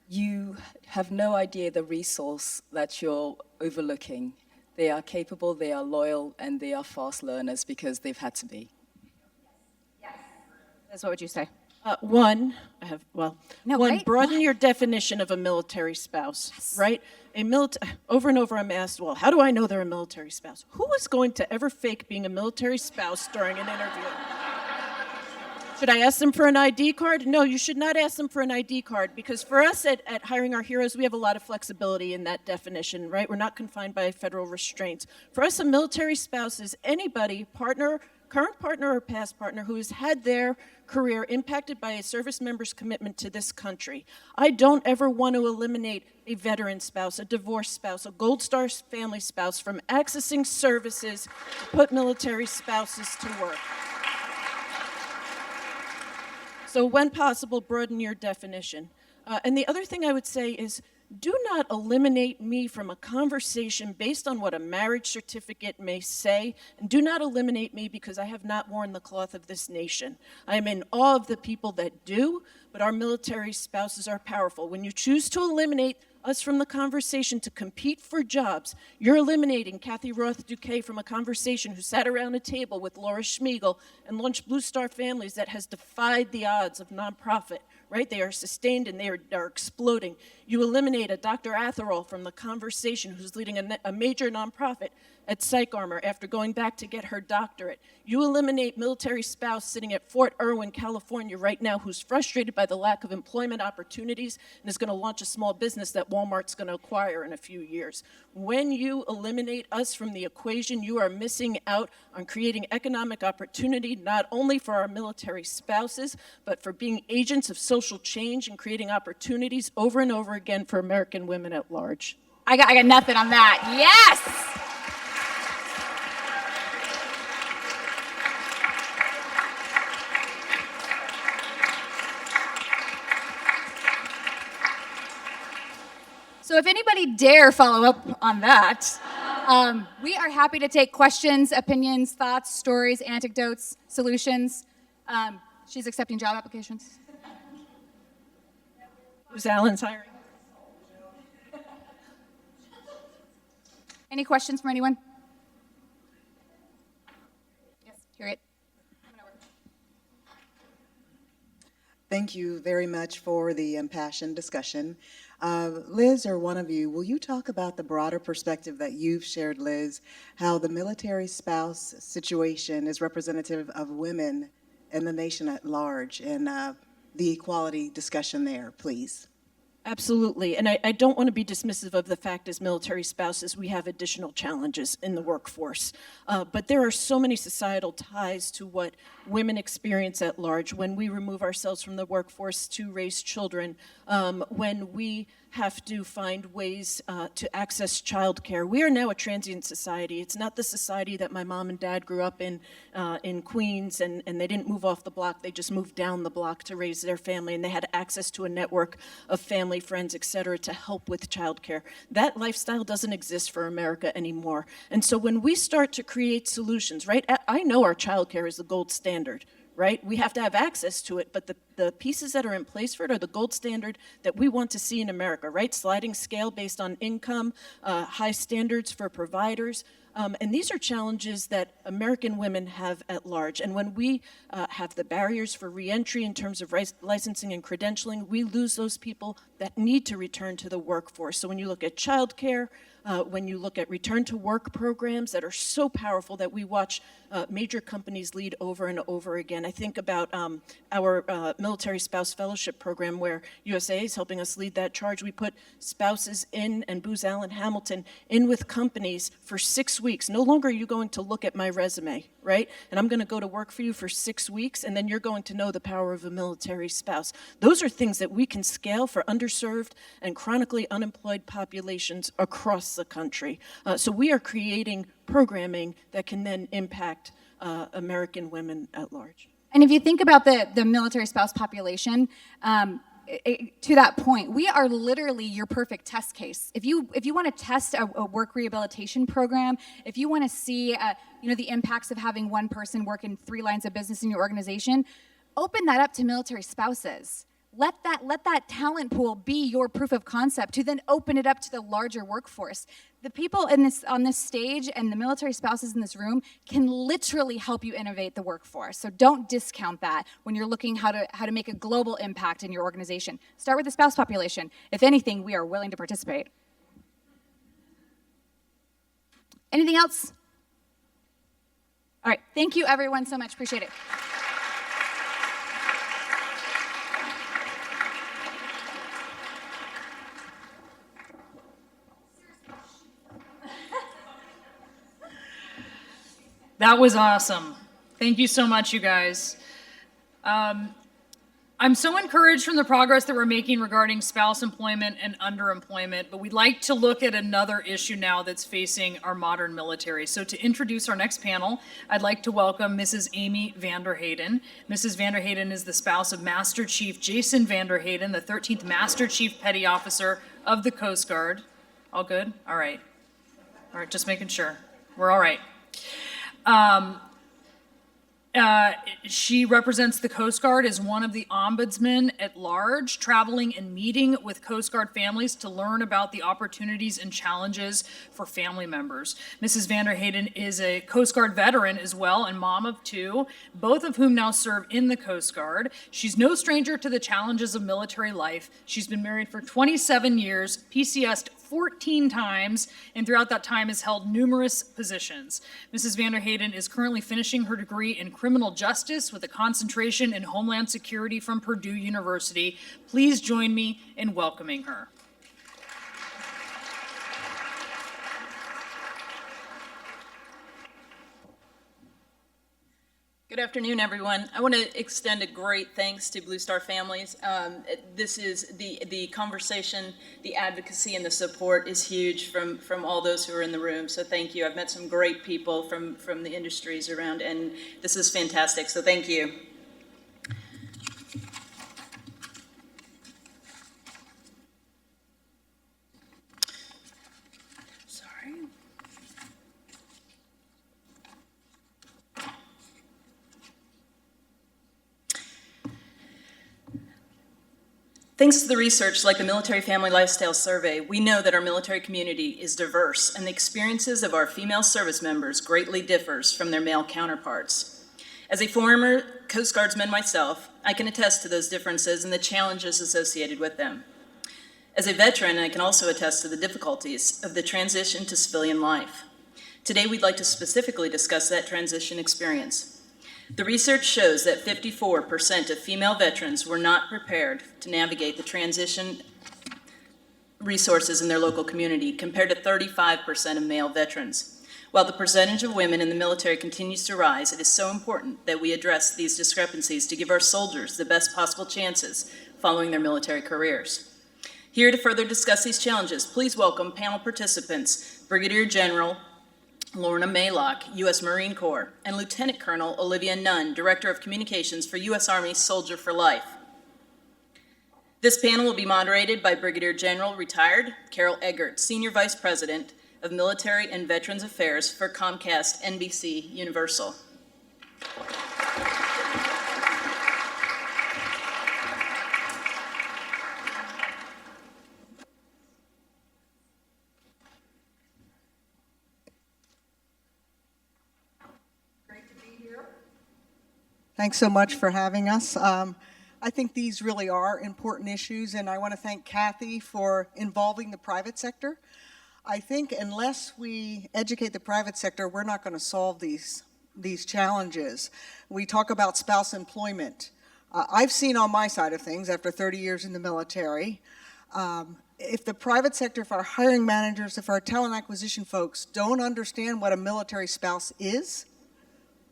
You have no idea the resource that you're overlooking. They are capable, they are loyal, and they are fast learners because they've had to be. Liz, what would you say? One, right? broaden your definition of a military spouse, right? Over and over I'm asked, well, how do I know they're a military spouse? Who is going to ever fake being a military spouse during an interview? Should I ask them for an ID card? No, you should not ask them for an ID card, because for us at Hiring Our Heroes, we have a lot of flexibility in that definition, right? We're not confined by federal restraints. For us, a military spouse is anybody, current partner or past partner, who has had their career impacted by a service member's commitment to this country. I don't ever want to eliminate a veteran spouse, a divorced spouse, a Gold Star family spouse from accessing services to put military spouses to work. So when possible, broaden your definition. And the other thing I would say is, do not eliminate me from a conversation based on what a marriage certificate may say, and do not eliminate me because I have not worn the cloth of this nation. I am in awe of the people that do, but our military spouses are powerful. When you choose to eliminate us from the conversation to compete for jobs, you're eliminating Kathy Roth Duquet from a conversation who sat around a table with Laura Schmiegel and launched Blue Star Families that has defied the odds of nonprofit, right? They are sustained and they are exploding. You eliminate a Dr. Atherall from the conversation who's leading a major nonprofit at PsychArmor after going back to get her doctorate. You eliminate military spouse sitting at Fort Irwin, California right now who's frustrated by the lack of employment opportunities and is going to launch a small business that Walmart's going to acquire in a few years. When you eliminate us from the equation, you are missing out on creating economic opportunity not only for our military spouses, but for being agents of social change and creating opportunities over and over again for American women at large. I got nothing on that. Yes! So if anybody dare follow up on that, we are happy to take questions, opinions, thoughts, stories, anecdotes, solutions. She's accepting job applications. Who's Alan's hiring? Any questions from anyone? Yes, Harriet. Thank you very much for the impassioned discussion. Liz, or one of you, will you talk about the broader perspective that you've shared, Liz, how the military spouse situation is representative of women and the nation at large, and the equality discussion there, please? Absolutely, and I don't want to be dismissive of the fact as military spouses we have additional challenges in the workforce, but there are so many societal ties to what women experience at large when we remove ourselves from the workforce to raise children, when we have to find ways to access childcare. We are now a transient society. It's not the society that my mom and dad grew up in Queens, and they didn't move off the block. They just moved down the block to raise their family, and they had access to a network of family, friends, et cetera, to help with childcare. That lifestyle doesn't exist for America anymore. And so when we start to create solutions, right, I know our childcare is the gold standard, right? We have to have access to it, but the pieces that are in place for it are the gold standard that we want to see in America, right? Sliding scale based on income, high standards for providers. And these are challenges that American women have at large. And when we have the barriers for reentry in terms of licensing and credentialing, we lose those people that need to return to the workforce. So when you look at childcare, when you look at return to work programs that are so powerful that we watch major companies lead over and over again. I think about our Military Spouse Fellowship Program, where USA is helping us lead that charge. We put spouses in, and Booz Allen Hamilton in with companies for 6 weeks. No longer are you going to look at my resume, right? And I'm going to go to work for you for 6 weeks, and then you're going to know the power of a military spouse. Those are things that we can scale for underserved and chronically unemployed populations across the country. So we are creating programming that can then impact American women at large. And if you think about the military spouse population, to that point, we are literally your perfect test case. If you want to test a work rehabilitation program, if you want to see the impacts of having one person work in 3 lines of business in your organization, open that up to military spouses. Let that talent pool be your proof of concept to then open it up to the larger workforce. The people on this stage and the military spouses in this room can literally help you innovate the workforce. So don't discount that when you're looking how to make a global impact in your organization. Start with the spouse population. If anything, we are willing to participate. Anything else? All right, thank you everyone so much, appreciate it. That was awesome. Thank you so much, you guys. I'm so encouraged from the progress that we're making regarding spouse employment and underemployment, but we'd like to look at another issue now that's facing our modern military. So to introduce our next panel, I'd like to welcome Mrs. Amy Vanderheyden. Mrs. Vanderheyden is the spouse of Master Chief Jason Vanderheyden, the 13th Master Chief Petty Officer of the Coast Guard. All good? All right. All right, just making sure. We're all right. She represents the Coast Guard as one of the ombudsmen at large, traveling and meeting with Coast Guard families to learn about the opportunities and challenges for family members. Mrs. Vanderheyden is a Coast Guard veteran as well and mom of 2, both of whom now serve in the Coast Guard. She's no stranger to the challenges of military life. She's been married for 27 years, PCS'd 14 times, and throughout that time has held numerous positions. Mrs. Vanderheyden is currently finishing her degree in criminal justice with a concentration in Homeland Security from Purdue University. Please join me in welcoming her. Good afternoon, everyone. I want to extend a great thanks to Blue Star Families. This is the conversation, the advocacy, and the support is huge from all those who are in the room. So thank you. I've met some great people from the industries around, and this is fantastic. So thank you. Thanks to the research like the Military Family Lifestyle Survey, we know that our military community is diverse and the experiences of our female service members greatly differs from their male counterparts. As a former Coast Guardsman myself, I can attest to those differences and the challenges associated with them. As a veteran, I can also attest to the difficulties of the transition to civilian life. Today, we'd like to specifically discuss that transition experience. The research shows that 54% of female veterans were not prepared to navigate the transition resources in their local community, compared to 35% of male veterans. While the percentage of women in the military continues to rise, it is so important that we address these discrepancies to give our soldiers the best possible chances following their military careers. Here to further discuss these challenges, please welcome panel participants, Brigadier General Lorna Maylock, U.S. Marine Corps, and Lieutenant Colonel Olivia Nunn, Director of Communications for U.S. Army Soldier for Life. This panel will be moderated by Brigadier General Retired Carol Eggert, Senior Vice President of Military and Veterans Affairs for Comcast NBC Universal. Thanks so much for having us. I think these really are important issues, and I want to thank Kathy for involving the private sector. I think unless we educate the private sector, we're not going to solve these challenges. We talk about spouse employment. I've seen on my side of things, after 30 years in the military, if the private sector, if our hiring managers, if our talent acquisition folks don't understand what a military spouse is,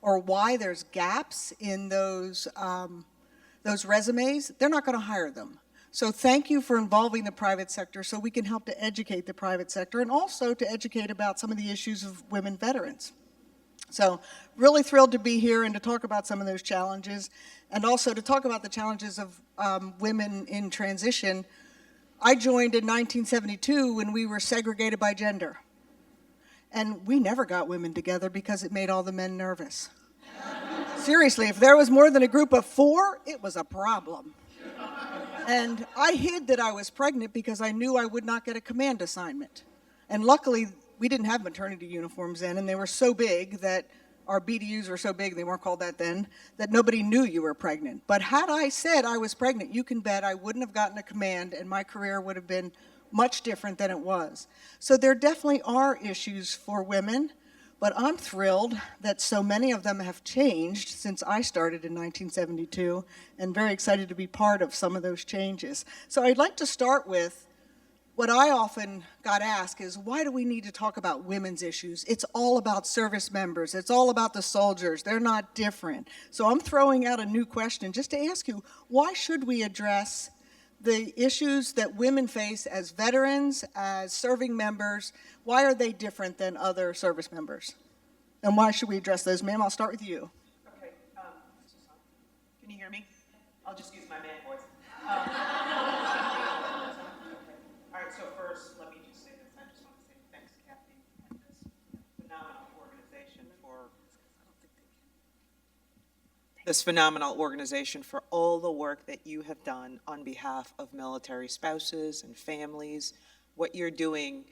or why there's gaps in those resumes, they're not going to hire them. So thank you for involving the private sector so we can help to educate the private sector and also to educate about some of the issues of women veterans. So really thrilled to be here and to talk about some of those challenges and also to talk about the challenges of women in transition. I joined in 1972 when we were segregated by gender. And we never got women together because it made all the men nervous. Seriously, if there was more than a group of 4, it was a problem. And I hid that I was pregnant because I knew I would not get a command assignment. And luckily, we didn't have maternity uniforms then, and they were so big that our BDUs were so big, they weren't called that then, that nobody knew you were pregnant. But had I said I was pregnant, you can bet I wouldn't have gotten a command, and my career would have been much different than it was. So there definitely are issues for women, but I'm thrilled that so many of them have changed since I started in 1972, and very excited to be part of some of those changes. So I'd like to start with what I often got asked is, why do we need to talk about women's issues? It's all about service members. It's all about the soldiers. They're not different. So I'm throwing out a new question just to ask you, why should we address the issues that women face as veterans, as serving members? Why are they different than other service members? And why should we address those? Ma'am, I'll start with you. Okay, can you hear me? I'll just use my man voice. All right, so first, let me just say this. I just want to say thanks, Kathy, and this phenomenal organization for all the work that you have done on behalf of military spouses and families. What you're doing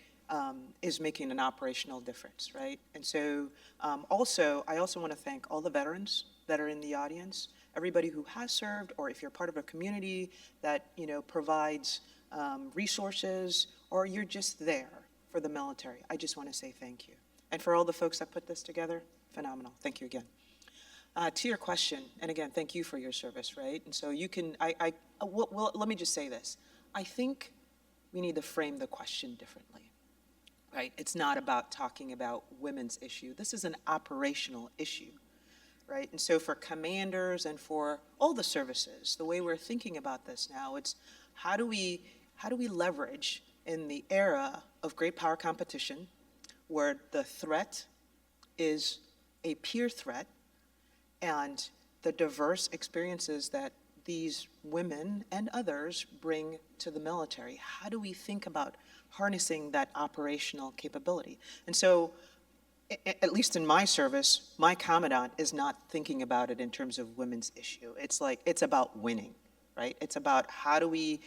is making an operational difference, right? And so I also want to thank all the veterans that are in the audience, everybody who has served, or if you're part of a community that, provides resources, or you're just there for the military. I just want to say thank you. And for all the folks that put this together, phenomenal. Thank you again. To your question, and again, thank you for your service, right? And so you can, well, let me just say this. I think we need to frame the question differently, right? It's not about talking about women's issue. This is an operational issue, right? And so for commanders and for all the services, the way we're thinking about this now, it's how do we leverage in the era of great power competition, where the threat is a peer threat, and the diverse experiences that these women and others bring to the military. How do we think about harnessing that operational capability? And so, at least in my service, my commandant is not thinking about it in terms of women's issue. It's like, it's about winning, right? It's about how do we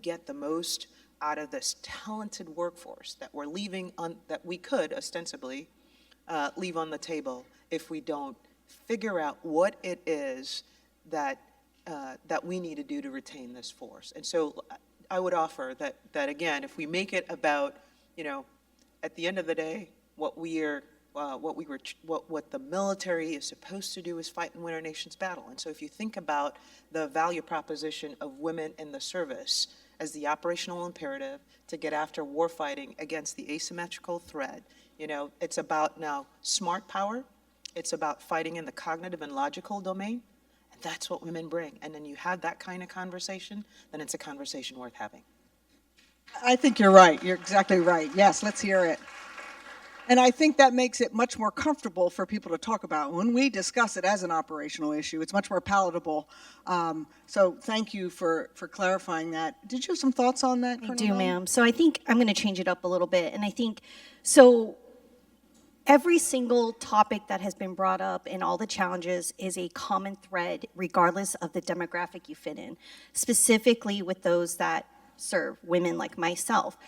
get the most out of this talented workforce that we're leaving on, that we could ostensibly leave on the table if we don't figure out what it is that we need to do to retain this force. And so I would offer that again, if we make it about, at the end of the day, what the military is supposed to do is fight and win our nation's battle. And so if you think about the value proposition of women in the service as the operational imperative to get after warfighting against the asymmetrical threat, it's about now smart power. It's about fighting in the cognitive and logical domain, and that's what women bring. And then you have that kind of conversation, then it's a conversation worth having. I think you're right. You're exactly right. Yes, let's hear it. And I think that makes it much more comfortable for people to talk about. When we discuss it as an operational issue, it's much more palatable. So thank you for clarifying that. Did you have some thoughts on that, Colonel? I do, ma'am. So I think I'm going to change it up a little bit. And I think, so every single topic that has been brought up and all the challenges is a common thread, regardless of the demographic you fit in, specifically with those that serve, women like myself.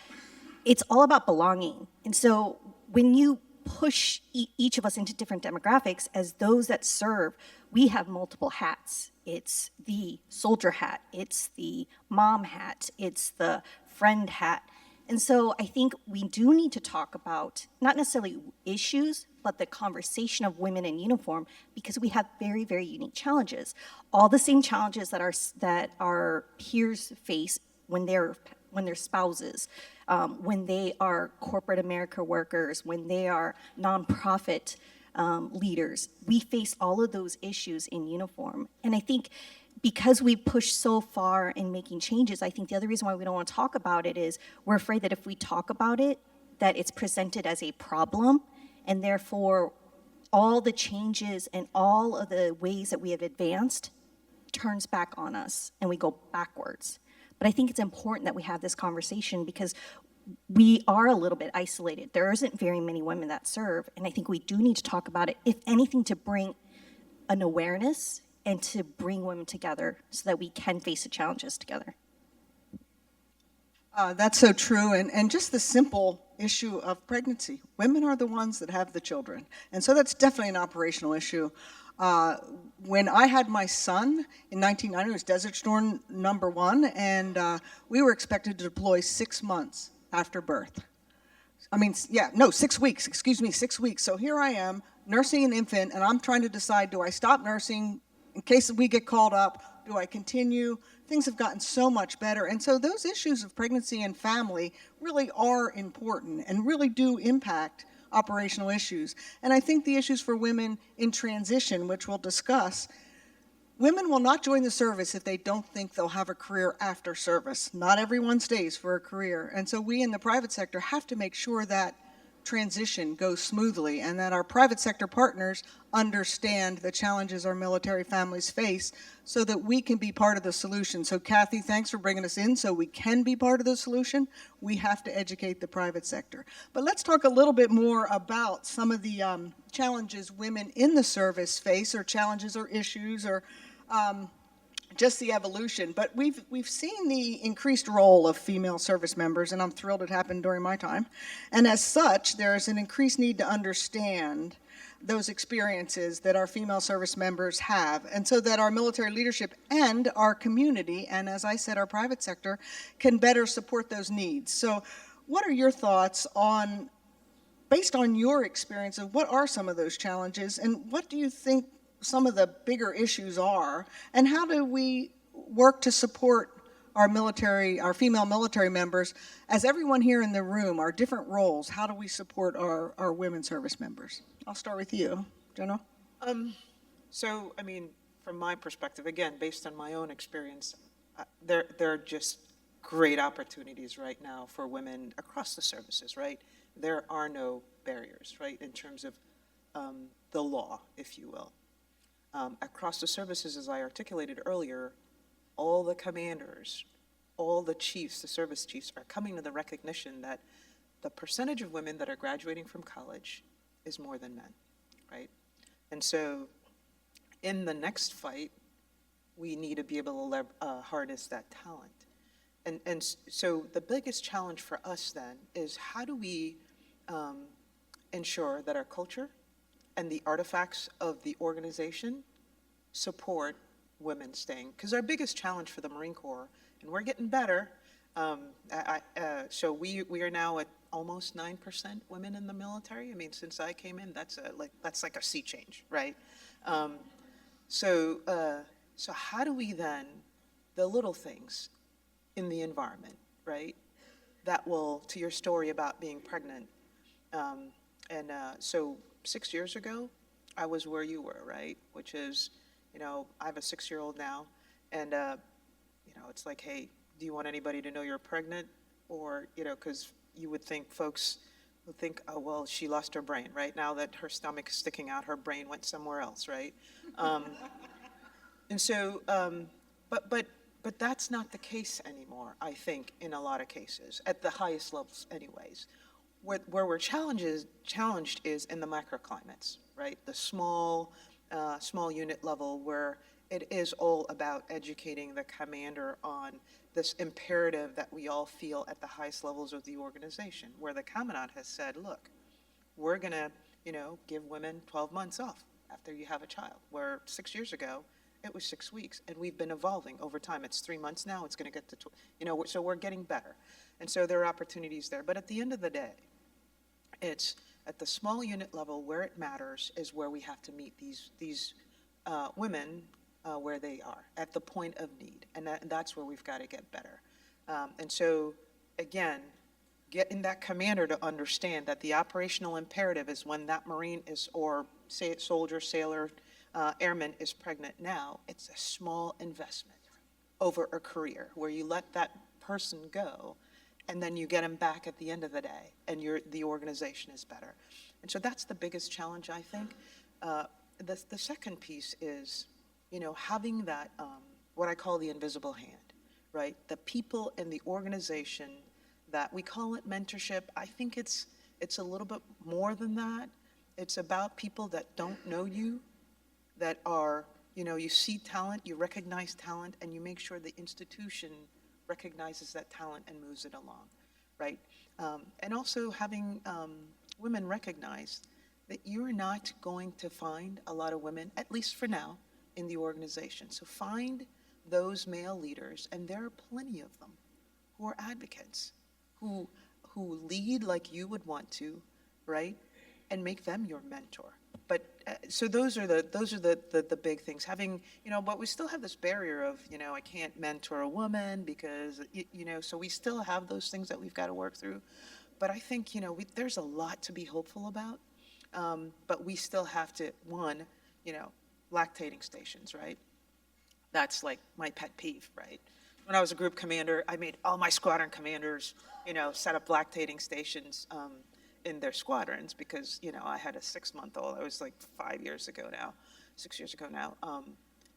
It's all about belonging. And so when you push each of us into different demographics, as those that serve, we have multiple hats. It's the soldier hat, it's the mom hat, it's the friend hat. And so I think we do need to talk about not necessarily issues, but the conversation of women in uniform, because we have very, very unique challenges. All the same challenges that our peers face when they're spouses, when they are corporate America workers, when they are nonprofit leaders. We face all of those issues in uniform. And I think because we push so far in making changes, I think the other reason why we don't want to talk about it is we're afraid that if we talk about it, that it's presented as a problem, and therefore all the changes and all of the ways that we have advanced turns back on us and we go backwards. But I think it's important that we have this conversation because we are a little bit isolated. There isn't very many women that serve, and I think we do need to talk about it, if anything, to bring an awareness and to bring women together so that we can face the challenges together. That's so true, and just the simple issue of pregnancy. Women are the ones that have the children, and so that's definitely an operational issue. When I had my son in 1990, it was Desert Storm #1, and we were expected to deploy 6 months after birth. 6 weeks, 6 weeks. So here I am, nursing an infant, and I'm trying to decide, do I stop nursing in case we get called up? Do I continue? Things have gotten so much better. And so those issues of pregnancy and family really are important and really do impact operational issues. And I think the issues for women in transition, which we'll discuss, women will not join the service if they don't think they'll have a career after service. Not everyone stays for a career. And so we in the private sector have to make sure that transition goes smoothly and that our private sector partners understand the challenges our military families face so that we can be part of the solution. So Kathy, thanks for bringing us in so we can be part of the solution. We have to educate the private sector. But let's talk a little bit more about some of the challenges women in the service face, or challenges or issues, or just the evolution. But we've seen the increased role of female service members, and I'm thrilled it happened during my time. And as such, there is an increased need to understand those experiences that our female service members have, and so that our military leadership and our community, and as I said, our private sector, can better support those needs. So what are your thoughts on, based on your experience, of what are some of those challenges, and what do you think some of the bigger issues are, and how do we work to support our military, our female military members, as everyone here in the room, our different roles, how do we support our women service members? I'll start with you, General. So, I mean, from my perspective, again, based on my own experience, there are just great opportunities right now for women across the services, right? There are no barriers, right, in terms of the law, if you will. Across the services, as I articulated earlier, all the commanders, all the chiefs, the service chiefs, are coming to the recognition that the percentage of women that are graduating from college is more than men, right? And so in the next fight, we need to be able to harness that talent. And so the biggest challenge for us then is, how do we ensure that our culture and the artifacts of the organization support women staying? Because our biggest challenge for the Marine Corps, and we're getting better, so we are now at almost 9% women in the military. I mean, since I came in, that's like a sea change, right? So how do we then, the little things in the environment, right, that will, to your story about being pregnant, so 6 years ago, I was where you were, right? Which is, I have a 6-year-old now, and, it's like, hey, do you want anybody to know you're pregnant? Or, because you would think folks would think, oh, well, she lost her brain, right? Now that her stomach is sticking out, her brain went somewhere else, right? And so, but that's not the case anymore, I think, in a lot of cases, at the highest levels anyways. Where we're challenged is in the microclimates, right? The small unit level, where it is all about educating the commander on this imperative that we all feel at the highest levels of the organization, where the commandant has said, look, we're gonna, give women 12 months off after you have a child, where 6 years ago, it was 6 weeks, and we've been evolving over time. It's 3 months now, it's gonna get to, so we're getting better. And so there are opportunities there. But at the end of the day, it's at the small unit level where it matters is where we have to meet these women where they are, at the point of need. And that's where we've got to get better. And so, again, getting that commander to understand that the operational imperative is when that Marine is, or say it soldier, sailor, airman is pregnant now, it's a small investment over a career where you let that person go and then you get them back at the end of the day and the organization is better. And so that's the biggest challenge, I think. The second piece is, having that, what I call the invisible hand, right? The people in the organization that we call it mentorship. I think it's a little bit more than that. It's about people that don't know you, that are, you see talent, you recognize talent, and you make sure the institution recognizes that talent and moves it along, right? And also having women recognize that you're not going to find a lot of women, at least for now, in the organization. So find those male leaders, and there are plenty of them, who are advocates, who lead like you would want to, right? And make them your mentor. But so those are the big things. Having, but we still have this barrier of, I can't mentor a woman because, so we still have those things that we've got to work through. But I think, there's a lot to be hopeful about. But we still have to, one, lactating stations, right? That's like my pet peeve, right? When I was a group commander, I made all my squadron commanders, set up lactating stations in their squadrons because, I had a 6-month-old. I was like 6 years ago now.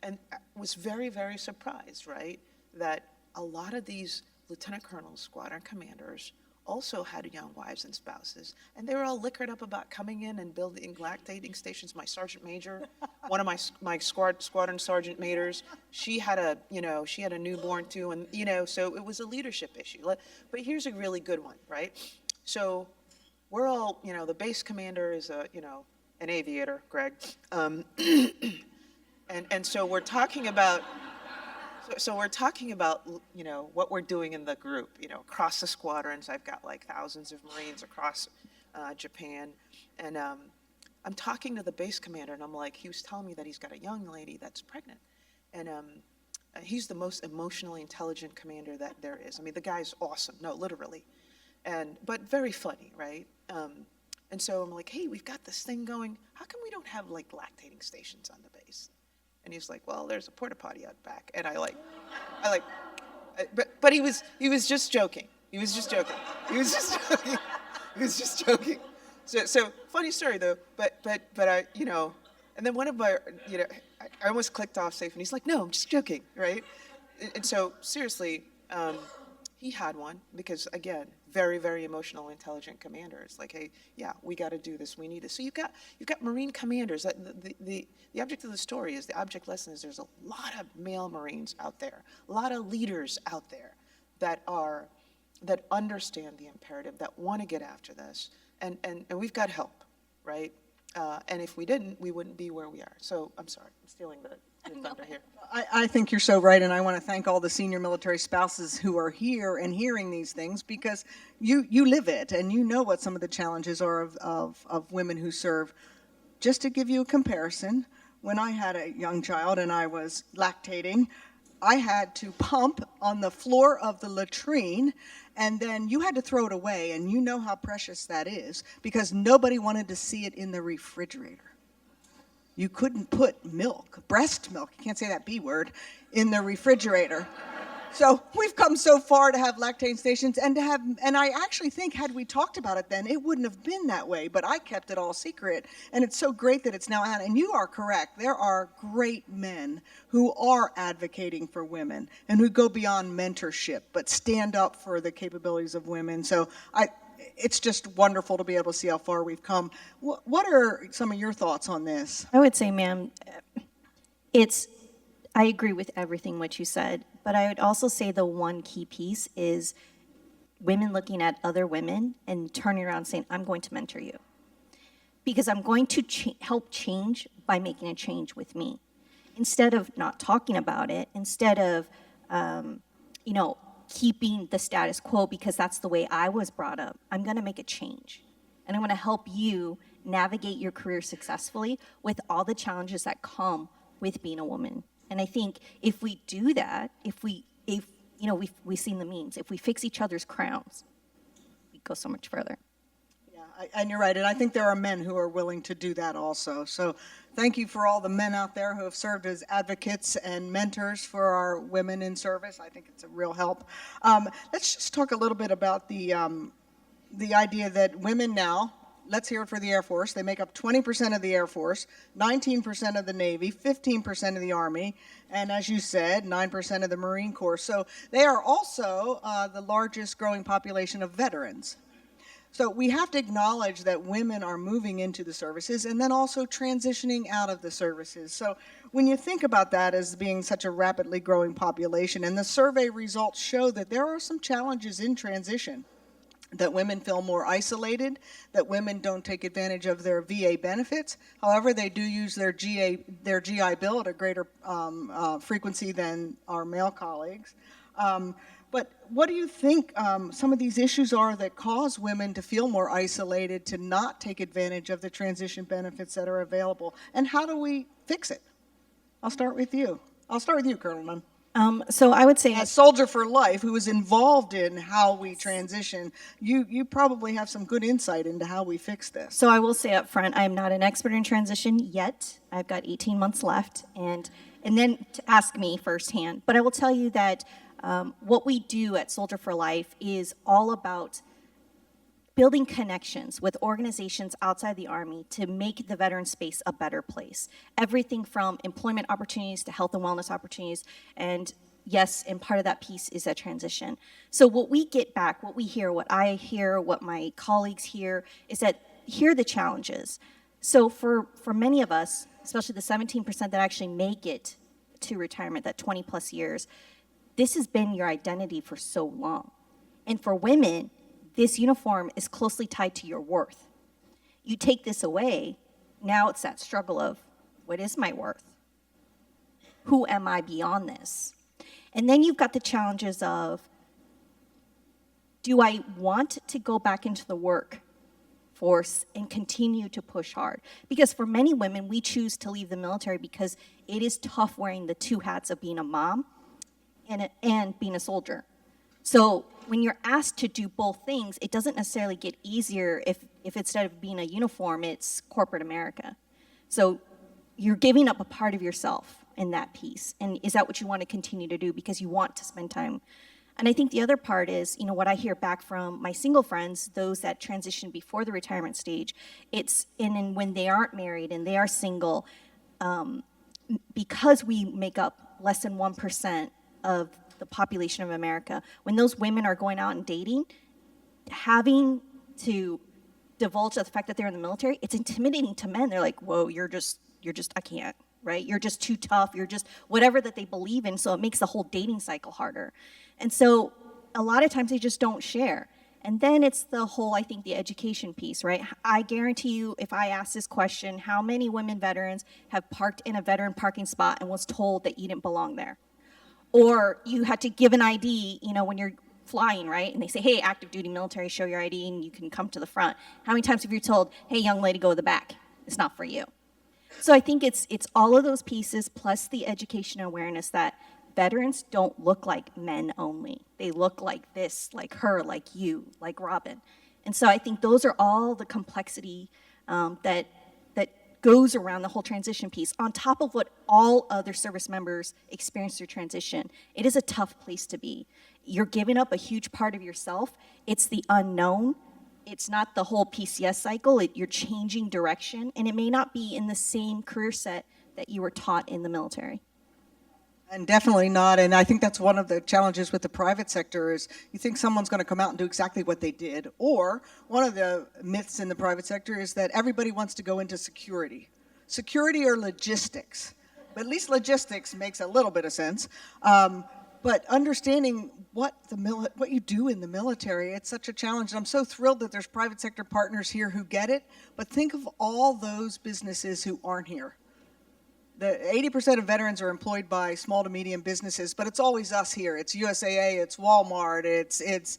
And I was very, very surprised, right, that a lot of these lieutenant colonels, squadron commanders, also had young wives and spouses, and they were all liquored up about coming in and building lactating stations. My sergeant major, one of my squadron sergeant majors, she had a newborn too, and so it was a leadership issue. But here's a really good one, right? So we're all, the base commander is an aviator, Greg, and so we're talking about. So we're talking about, what we're doing in the group, across the squadrons. I've got like thousands of Marines across Japan. And I'm talking to the base commander, and I'm like, he was telling me that he's got a young lady that's pregnant. And he's the most emotionally intelligent commander that there is. I mean, the guy's awesome. No, literally. But very funny, right? And so I'm like, hey, we've got this thing going. How come we don't have like lactating stations on the base? And he's like, well, there's a porta potty out back. And but he was just joking. He was just joking. So funny story though, but I, and then one of my, I almost clicked off safe, and he's like, no, I'm just joking, right? And so seriously, he had one because, again, very, very emotional, intelligent commander. It's like, hey, yeah, we got to do this. We need this. So you've got Marine commanders. The object of the story is, the object lesson is, there's a lot of male Marines out there, a lot of leaders out there that understand the imperative, that want to get after this, and we've got help, right? And if we didn't, we wouldn't be where we are. So I'm sorry, I'm stealing the thunder here. I think you're so right, and I want to thank all the senior military spouses who are here and hearing these things, because you live it, and you know what some of the challenges are of women who serve. Just to give you a comparison, when I had a young child and I was lactating, I had to pump on the floor of the latrine, and then you had to throw it away, and you know how precious that is, because nobody wanted to see it in the refrigerator. You couldn't put milk, breast milk, you can't say that B word, in the refrigerator. So we've come so far to have lactating stations, and I actually think, had we talked about it then, it wouldn't have been that way, but I kept it all secret. And it's so great that it's now out. And you are correct, there are great men who are advocating for women and who go beyond mentorship, but stand up for the capabilities of women. So it's just wonderful to be able to see how far we've come. What are some of your thoughts on this? I would say, ma'am, I agree with everything what you said, but I would also say the one key piece is women looking at other women and turning around and saying, I'm going to mentor you. Because I'm going to help change by making a change with me. instead of not talking about it, instead of, keeping the status quo because that's the way I was brought up, I'm going to make a change. And I'm going to help you navigate your career successfully with all the challenges that come with being a woman. And I think if we do that, if we've seen the memes, if we fix each other's crowns, we go so much further. And you're right, and I think there are men who are willing to do that also. So thank you for all the men out there who have served as advocates and mentors for our women in service. I think it's a real help. Let's just talk a little bit about the idea that women now, let's hear it for the Air Force, they make up 20% of the Air Force, 19% of the Navy, 15% of the Army, and as you said, 9% of the Marine Corps. So they are also the largest growing population of veterans. So we have to acknowledge that women are moving into the services and then also transitioning out of the services. So when you think about that as being such a rapidly growing population, and the survey results show that there are some challenges in transition, that women feel more isolated, that women don't take advantage of their VA benefits. However, they do use their GI Bill at a greater frequency than our male colleagues. But what do you think some of these issues are that cause women to feel more isolated, to not take advantage of the transition benefits that are available? And how do we fix it? I'll start with you. Colonel Nunn. So I would say, as Soldier for Life, who is involved in how we transition, you probably have some good insight into how we fix this. so I will say up front, I am not an expert in transition yet. I've got 18 months left, and then to ask me firsthand. But I will tell you that what we do at Soldier for Life is all about building connections with organizations outside the Army to make the veteran space a better place. Everything from employment opportunities to health and wellness opportunities, and yes, and part of that piece is that transition. So what we get back, what we hear, what I hear, what my colleagues hear, is that here are the challenges. So for many of us, especially the 17% that actually make it to retirement, that 20 plus years, this has been your identity for so long. And for women, this uniform is closely tied to your worth. You take this away, now it's that struggle of, what is my worth? Who am I beyond this? And then you've got the challenges of, do I want to go back into the workforce and continue to push hard? Because for many women, we choose to leave the military because it is tough wearing the two hats of being a mom and being a soldier. So when you're asked to do both things, it doesn't necessarily get easier if instead of being a uniform, it's corporate America. So you're giving up a part of yourself in that piece. And is that what you want to continue to do because you want to spend time? And I think the other part is, what I hear back from my single friends, those that transition before the retirement stage, it's and when they aren't married and they are single, because we make up less than 1% of the population of America, when those women are going out and dating, having to divulge the fact that they're in the military, it's intimidating to men. They're like, whoa, you're just, I can't, right? You're just too tough. You're just whatever that they believe in. So it makes the whole dating cycle harder. And so a lot of times they just don't share. And then it's the whole, I think, the education piece, right? I guarantee you, if I ask this question, how many women veterans have parked in a veteran parking spot and was told that you didn't belong there? Or you had to give an ID, when you're flying, right? And they say, hey, active duty military, show your ID and you can come to the front. How many times have you told, hey, young lady, go to the back? It's not for you. So I think it's all of those pieces plus the education and awareness that veterans don't look like men only. They look like this, like her, like you, like Robin. And so I think those are all the complexity that goes around the whole transition piece, on top of what all other service members experience through transition. It is a tough place to be. You're giving up a huge part of yourself. It's the unknown. It's not the whole PCS cycle. You're changing direction, and it may not be in the same career set that you were taught in the military. And definitely not, and I think that's one of the challenges with the private sector is you think someone's going to come out and do exactly what they did. Or one of the myths in the private sector is that everybody wants to go into security. Security or logistics. But at least logistics makes a little bit of sense. But understanding what you do in the military, it's such a challenge. And I'm so thrilled that there's private sector partners here who get it. But think of all those businesses who aren't here. The 80% of veterans are employed by small to medium businesses, but it's always us here. It's USAA, it's Walmart, it's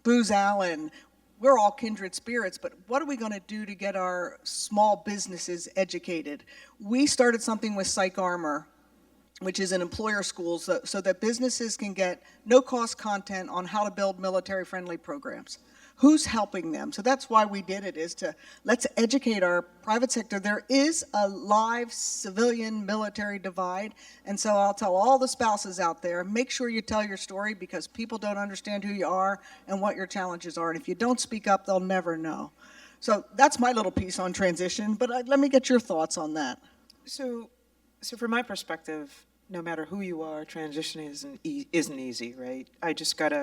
Booz Allen. We're all kindred spirits, but what are we going to do to get our small businesses educated? We started something with Psych Armor, which is an employer school, so that businesses can get no-cost content on how to build military-friendly programs. Who's helping them? So that's why we did it, is to let's educate our private sector. There is a live civilian military divide, and so I'll tell all the spouses out there, make sure you tell your story, because people don't understand who you are and what your challenges are, and if you don't speak up, they'll never know. So that's my little piece on transition, but let me get your thoughts on that. So from my perspective, no matter who you are, transitioning isn't easy, right? I just got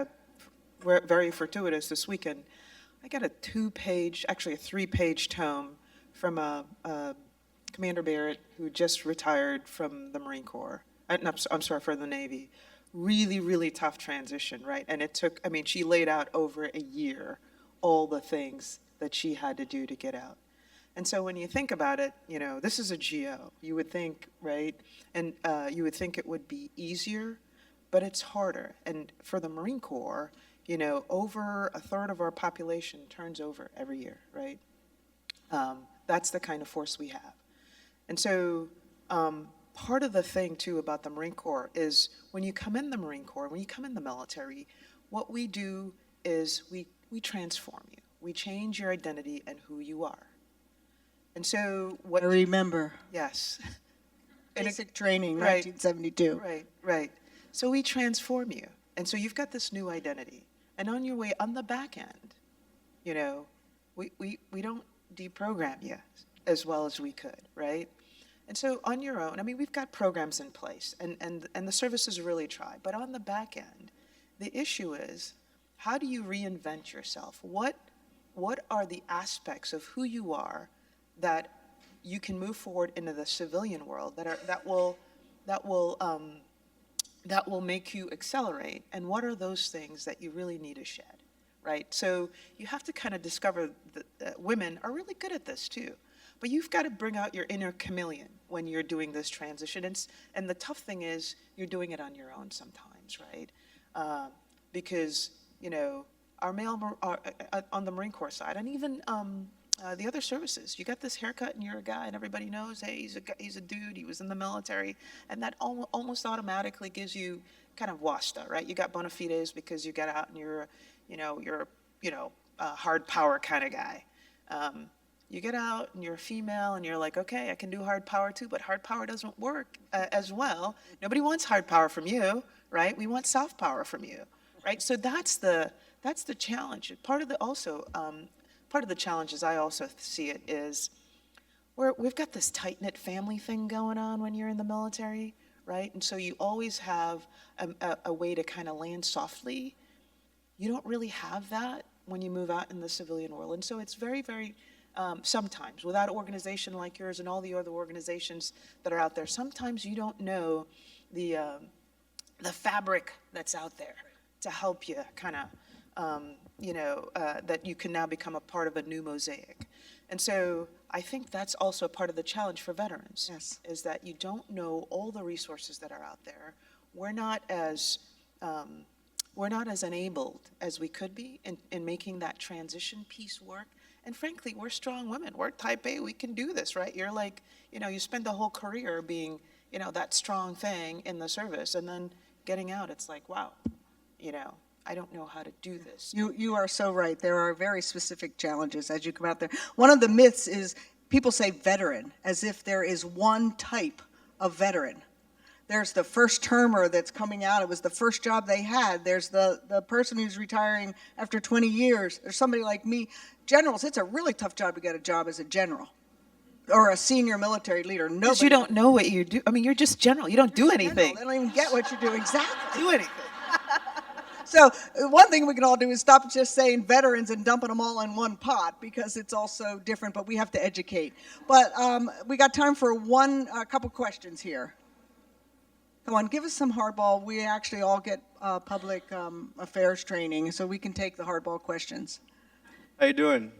very fortuitous this weekend. I got a 3-page tome from Commander Barrett, who just retired from the Marine Corps. I'm sorry, for the Navy. Really, really tough transition, right? And it took, she laid out over a year all the things that she had to do to get out. And so when you think about it, this is a GO. You would think, right? And you would think it would be easier, but it's harder. And for the Marine Corps, over a third of our population turns over every year, right? That's the kind of force we have. And so part of the thing, too, about the Marine Corps is when you come in the Marine Corps, when you come in the military, what we do is we transform you. We change your identity and who you are. And so what... I remember. Yes. Basic training, right, 1972. Right. So we transform you. And so you've got this new identity. And on your way, on the back end, we don't deprogram you as well as we could, right? And so on your own, we've got programs in place, and the services really try. But on the back end, the issue is, how do you reinvent yourself? What are the aspects of who you are that you can move forward into the civilian world that will make you accelerate, and what are those things that you really need to shed, right? So you have to kind of discover that women are really good at this too, but you've got to bring out your inner chameleon when you're doing this transition, and the tough thing is you're doing it on your own sometimes, right? Because, our male, on the Marine Corps side, and even the other services, you got this haircut and you're a guy and everybody knows, hey, he's a dude, he was in the military, and that almost automatically gives you kind of wasta, right? You got bona fides because you got out and you're a hard power kind of guy. You get out and you're a female and you're like, okay, I can do hard power too, but hard power doesn't work as well. Nobody wants hard power from you, right? We want soft power from you, right? So that's the challenge. Part of the challenge, as I also see it, is we've got this tight-knit family thing going on when you're in the military, right? And so you always have a way to kind of land softly. You don't really have that when you move out in the civilian world. And so it's very, very, sometimes, without an organization like yours and all the other organizations that are out there, sometimes you don't know the fabric that's out there to help you kind of, that you can now become a part of a new mosaic. And so I think that's also part of the challenge for veterans, Yes. is that you don't know all the resources that are out there. We're not as enabled as we could be in making that transition piece work. And frankly, we're strong women. We're type A. We can do this, right? You're like, you spend the whole career being, that strong thing in the service, and then getting out, it's like, wow, I don't know how to do this. You are so right. There are very specific challenges as you come out there. One of the myths is people say veteran as if there is one type of veteran. There's the first termer that's coming out. It was the first job they had. There's the person who's retiring after 20 years. There's somebody like me. Generals, it's a really tough job to get a job as a general or a senior military leader. Because you don't know what you do. You're just general. You don't do anything. They don't even get what you do exactly. Do anything. So one thing we can all do is stop just saying veterans and dumping them all in one pot, because it's all so different, but we have to educate. But we got time for a couple questions here. Come on, give us some hardball. We actually all get public affairs training, so we can take the hardball questions. How you doing?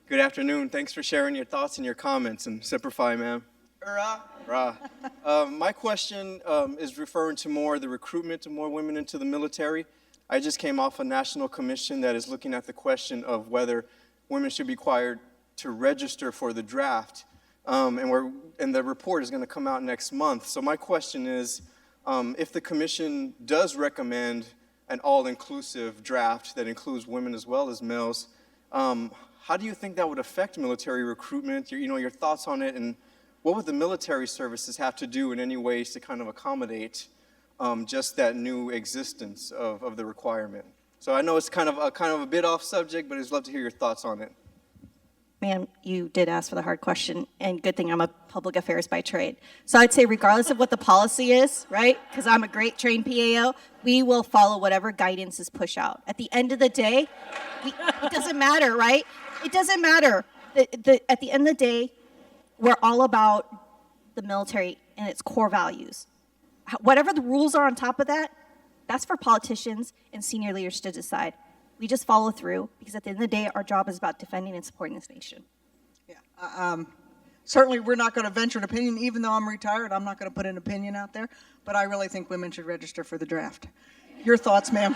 Good afternoon. Thanks for sharing your thoughts and your comments, and Semper Fi, ma'am. My question is referring to more the recruitment of more women into the military. I just came off a national commission that is looking at the question of whether women should be required to register for the draft. And the report is going to come out next month. So my question is, if the commission does recommend an all-inclusive draft that includes women as well as males, how do you think that would affect military recruitment? Your thoughts on it, and what would the military services have to do in any ways to kind of accommodate just that new existence of the requirement? So I know it's kind of a bit off subject, but I'd love to hear your thoughts on it. Ma'am, you did ask for the hard question, and good thing I'm a public affairs by trade. So I'd say regardless of what the policy is, right, because I'm a great trained PAO, we will follow whatever guidance is pushed out. At the end of the day, it doesn't matter, right? It doesn't matter. At the end of the day, we're all about the military and its core values. Whatever the rules are on top of that, that's for politicians and senior leaders to decide. We just follow through, because at the end of the day, our job is about defending and supporting this nation. Certainly, we're not going to venture an opinion. Even though I'm retired, I'm not going to put an opinion out there. But I really think women should register for the draft. Your thoughts, ma'am?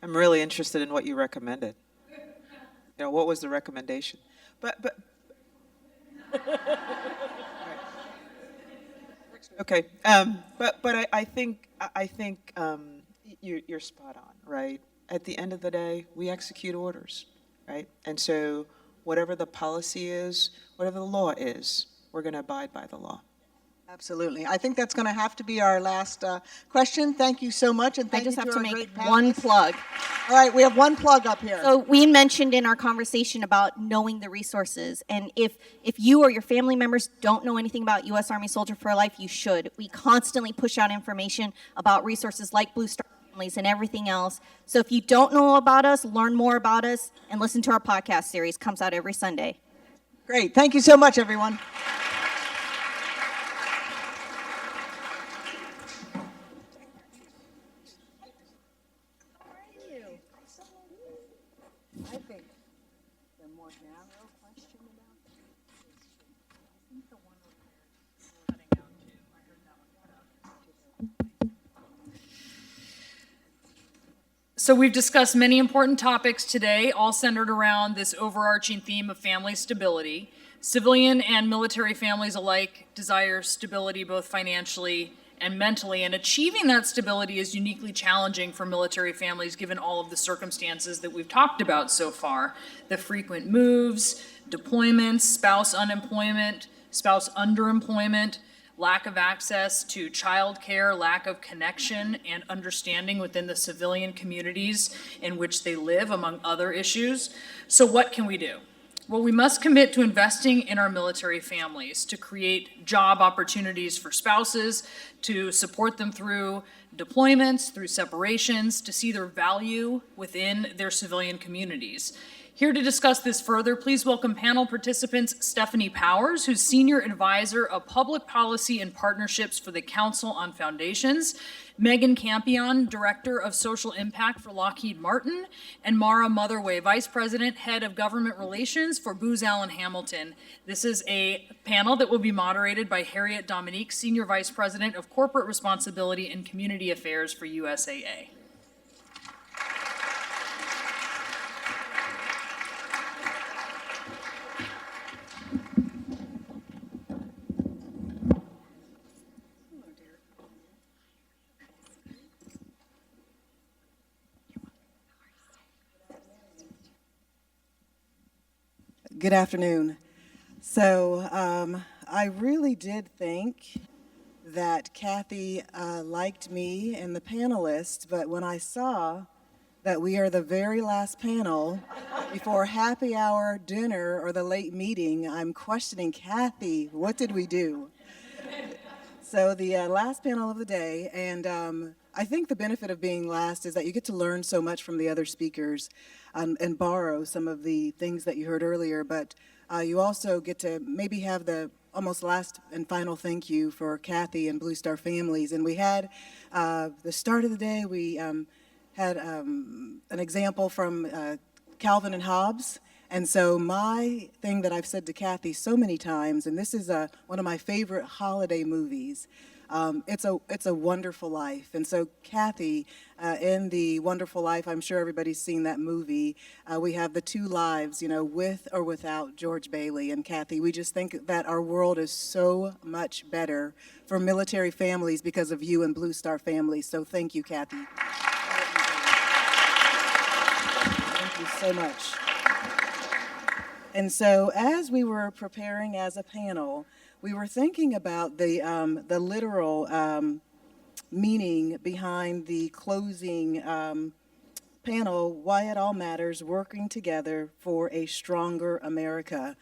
I'm really interested in what you recommended. What was the recommendation? But okay. But I think you're spot on, right? At the end of the day, we execute orders, right? And so whatever the policy is, whatever the law is, we're going to abide by the law. Absolutely. I think that's going to have to be our last question. Thank you so much, and thank you to our great panelists. I just have to make one plug. All right, we have one plug up here. So we mentioned in our conversation about knowing the resources, and if you or your family members don't know anything about U.S. Army Soldier for Life, you should. We constantly push out information about resources like Blue Star Families and everything else. So if you don't know about us, learn more about us, and listen to our podcast series. Comes out every Sunday. Great. Thank you so much, everyone. I think the more narrow question about I think the one cutting out too. I heard that one. So we've discussed many important topics today, all centered around this overarching theme of family stability. Civilian and military families alike desire stability both financially and mentally, and achieving that stability is uniquely challenging for military families given all of the circumstances that we've talked about so far. The frequent moves, deployments, spouse unemployment, spouse underemployment, lack of access to childcare, lack of connection and understanding within the civilian communities in which they live, among other issues. So what can we do? Well, we must commit to investing in our military families, to create job opportunities for spouses, to support them through deployments, through separations, to see their value within their civilian communities. Here to discuss this further, please welcome panel participants Stephanie Powers, who's Senior Advisor of Public Policy and Partnerships for the Council on Foundations, Megan Campion, Director of Social Impact for Lockheed Martin, and Mara Motherway, Vice President, Head of Government Relations for Booz Allen Hamilton. This is a panel that will be moderated by Harriet Dominique, Senior Vice President of Corporate Responsibility and Community Affairs for USAA. Good afternoon. So I really did think that Kathy liked me and the panelists, but when I saw that we are the very last panel before happy hour, dinner, or the late meeting, I'm questioning, Kathy, what did we do? So the last panel of the day, and I think the benefit of being last is that you get to learn so much from the other speakers and borrow some of the things that you heard earlier, but you also get to maybe have the almost last and final thank you for Kathy and Blue Star Families. And we had the start of the day, we had an example from Calvin and Hobbes, And so my thing that I've said to Kathy so many times, and this is one of my favorite holiday movies, it's a Wonderful Life. And so Kathy, in the Wonderful Life, I'm sure everybody's seen that movie. We have the two lives, you know, with or without George Bailey. And Kathy, we just think that our world is so much better for military families because of you and Blue Star families. So thank you, Kathy. Thank you so much. And so as we were preparing as a panel, we were thinking about the literal meaning behind the closing panel, Why It All Matters, Working Together for a Stronger America.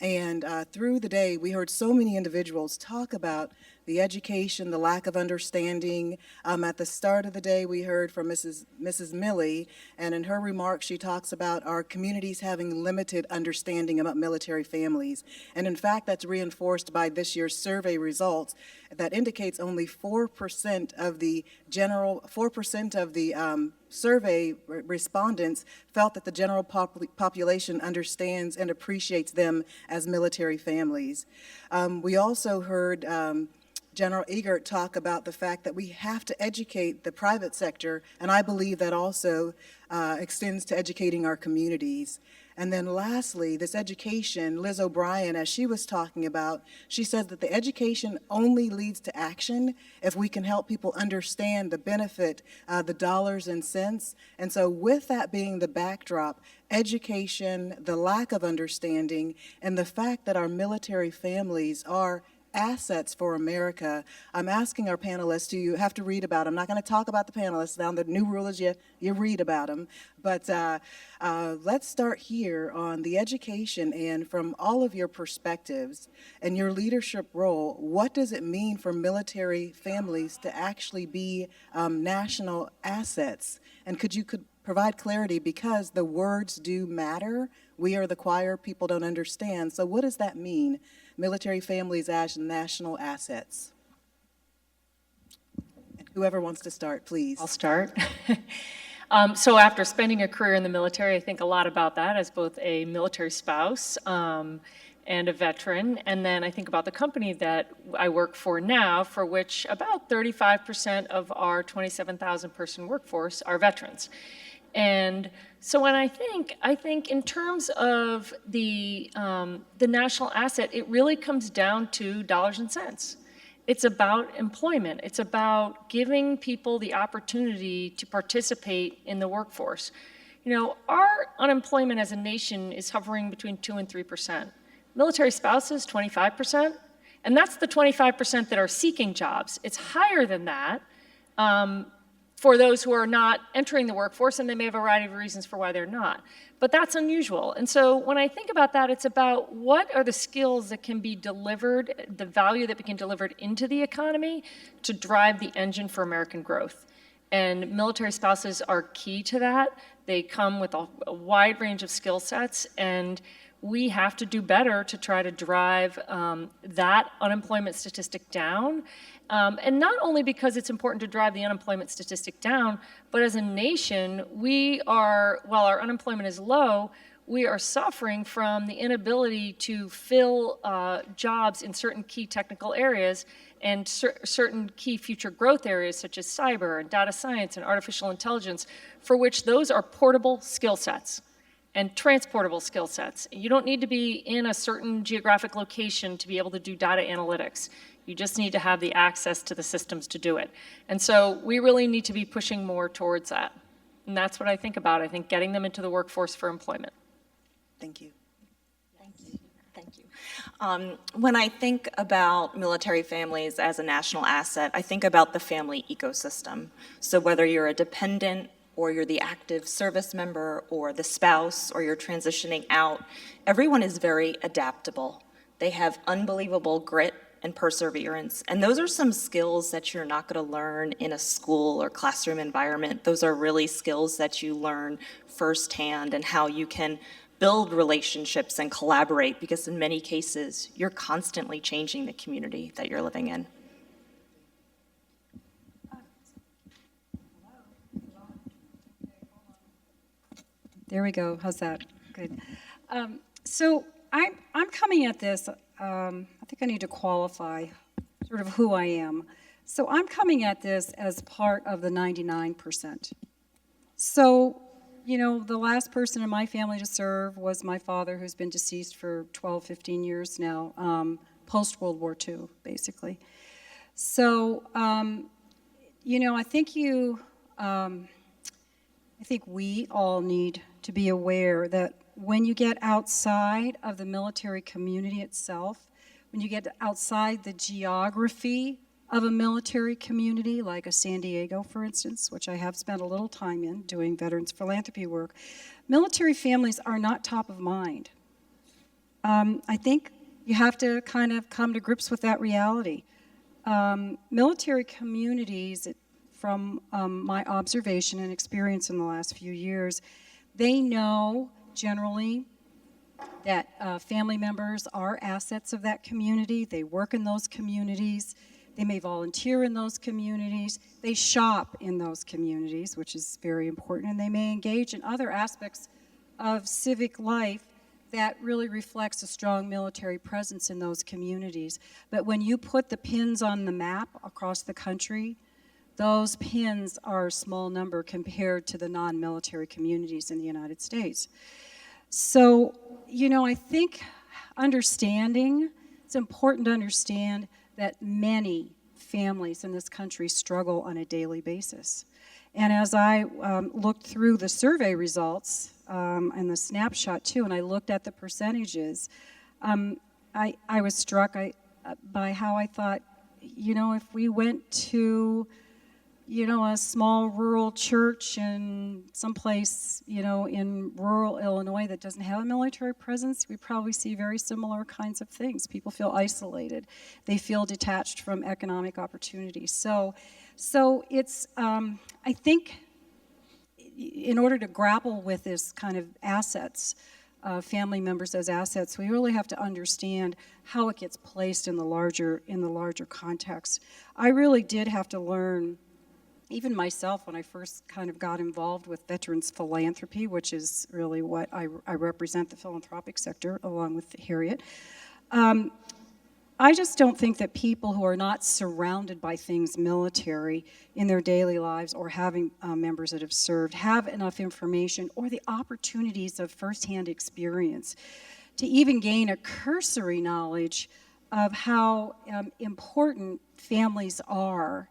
And through the day, we heard so many individuals talk about the education, the lack of understanding. At the start of the day, we heard from Mrs. Milley, and in her remarks, she talks about our communities having limited understanding about military families. And in fact, that's reinforced by this year's survey results that indicates only 4% of the survey respondents felt that the general population understands and appreciates them as military families. We also heard General Eagert talk about the fact that we have to educate the private sector, and I believe that also extends to educating our communities. And then lastly, this education, Liz O'Brien, as she was talking about, she said that the education only leads to action if we can help people understand the benefit, the dollars and cents. And so with that being the backdrop, education, the lack of understanding, and the fact that our military families are assets for America, I'm asking our panelists to, you have to read about them. I'm not going to talk about the panelists. Now the new rule is you read about them. But let's start here on the education, and from all of your perspectives and your leadership role, what does it mean for military families to actually be national assets? And could provide clarity, because the words do matter. We are the choir, people don't understand. So what does that mean? Military families as national assets. And whoever wants to start, please. I'll start. So after spending a career in the military, I think a lot about that as both a military spouse and a veteran. And then I think about the company that I work for now, for which about 35% of our 27,000 person workforce are veterans. And so when I think in terms of the national asset, it really comes down to dollars and cents. It's about employment. It's about giving people the opportunity to participate in the workforce. You know, our unemployment as a nation is hovering between 2% and 3%. Military spouses, 25%. And that's the 25% that are seeking jobs. It's higher than that. For those who are not entering the workforce, and they may have a variety of reasons for why they're not. But that's unusual. And so when I think about that, it's about what are the skills that can be delivered, the value that can be delivered into the economy to drive the engine for American growth. And military spouses are key to that. They come with a wide range of skill sets, and we have to do better to try to drive that unemployment statistic down. And not only because it's important to drive the unemployment statistic down, but as a nation, while our unemployment is low, we are suffering from the inability to fill jobs in certain key technical areas and certain key future growth areas such as cyber and data science and artificial intelligence, for which those are portable skill sets and transportable skill sets. You don't need to be in a certain geographic location to be able to do data analytics. You just need to have the access to the systems to do it. And so we really need to be pushing more towards that. And that's what I think about. I think getting them into the workforce for employment. Thank you. Thank you. When I think about military families as a national asset, I think about the family ecosystem. So whether you're a dependent or you're the active service member or the spouse or you're transitioning out, everyone is very adaptable. They have unbelievable grit and perseverance. And those are some skills that you're not going to learn in a school or classroom environment. Those are really skills that you learn firsthand, and how you can build relationships and collaborate, because in many cases, you're constantly changing the community that you're living in. There we go. How's that? Good. So I'm coming at this, I think I need to qualify sort of who I am. So I'm coming at this as part of the 99%. So, you know, the last person in my family to serve was my father, who's been deceased for 12, 15 years now, post-World War II, basically. So, you know, I think we all need to be aware that when you get outside of the military community itself, when you get outside the geography of a military community, like a San Diego, for instance, which I have spent a little time in doing veterans philanthropy work, military families are not top of mind. I think you have to kind of come to grips with that reality. Military communities, from my observation and experience in the last few years, they know generally that family members are assets of that community. They work in those communities. They may volunteer in those communities. They shop in those communities, which is very important, and they may engage in other aspects of civic life that really reflects a strong military presence in those communities. But when you put the pins on the map across the country, those pins are a small number compared to the non-military communities in the United States. So, you know, I think it's important to understand that many families in this country struggle on a daily basis. And as I looked through the survey results and the snapshot too, and I looked at the percentages, I was struck by how I thought, you know, if we went to, you know, a small rural church in someplace, you know, in rural Illinois that doesn't have a military presence, we probably see very similar kinds of things. People feel isolated. They feel detached from economic opportunities. So it's, I think, in order to grapple with this kind of assets, family members as assets, we really have to understand how it gets placed in the larger context. I really did have to learn, even myself, when I first kind of got involved with veterans philanthropy, which is really what I represent, the philanthropic sector, along with Harriet. I just don't think that people who are not surrounded by things military in their daily lives or having members that have served have enough information or the opportunities of firsthand experience to even gain a cursory knowledge of how important families are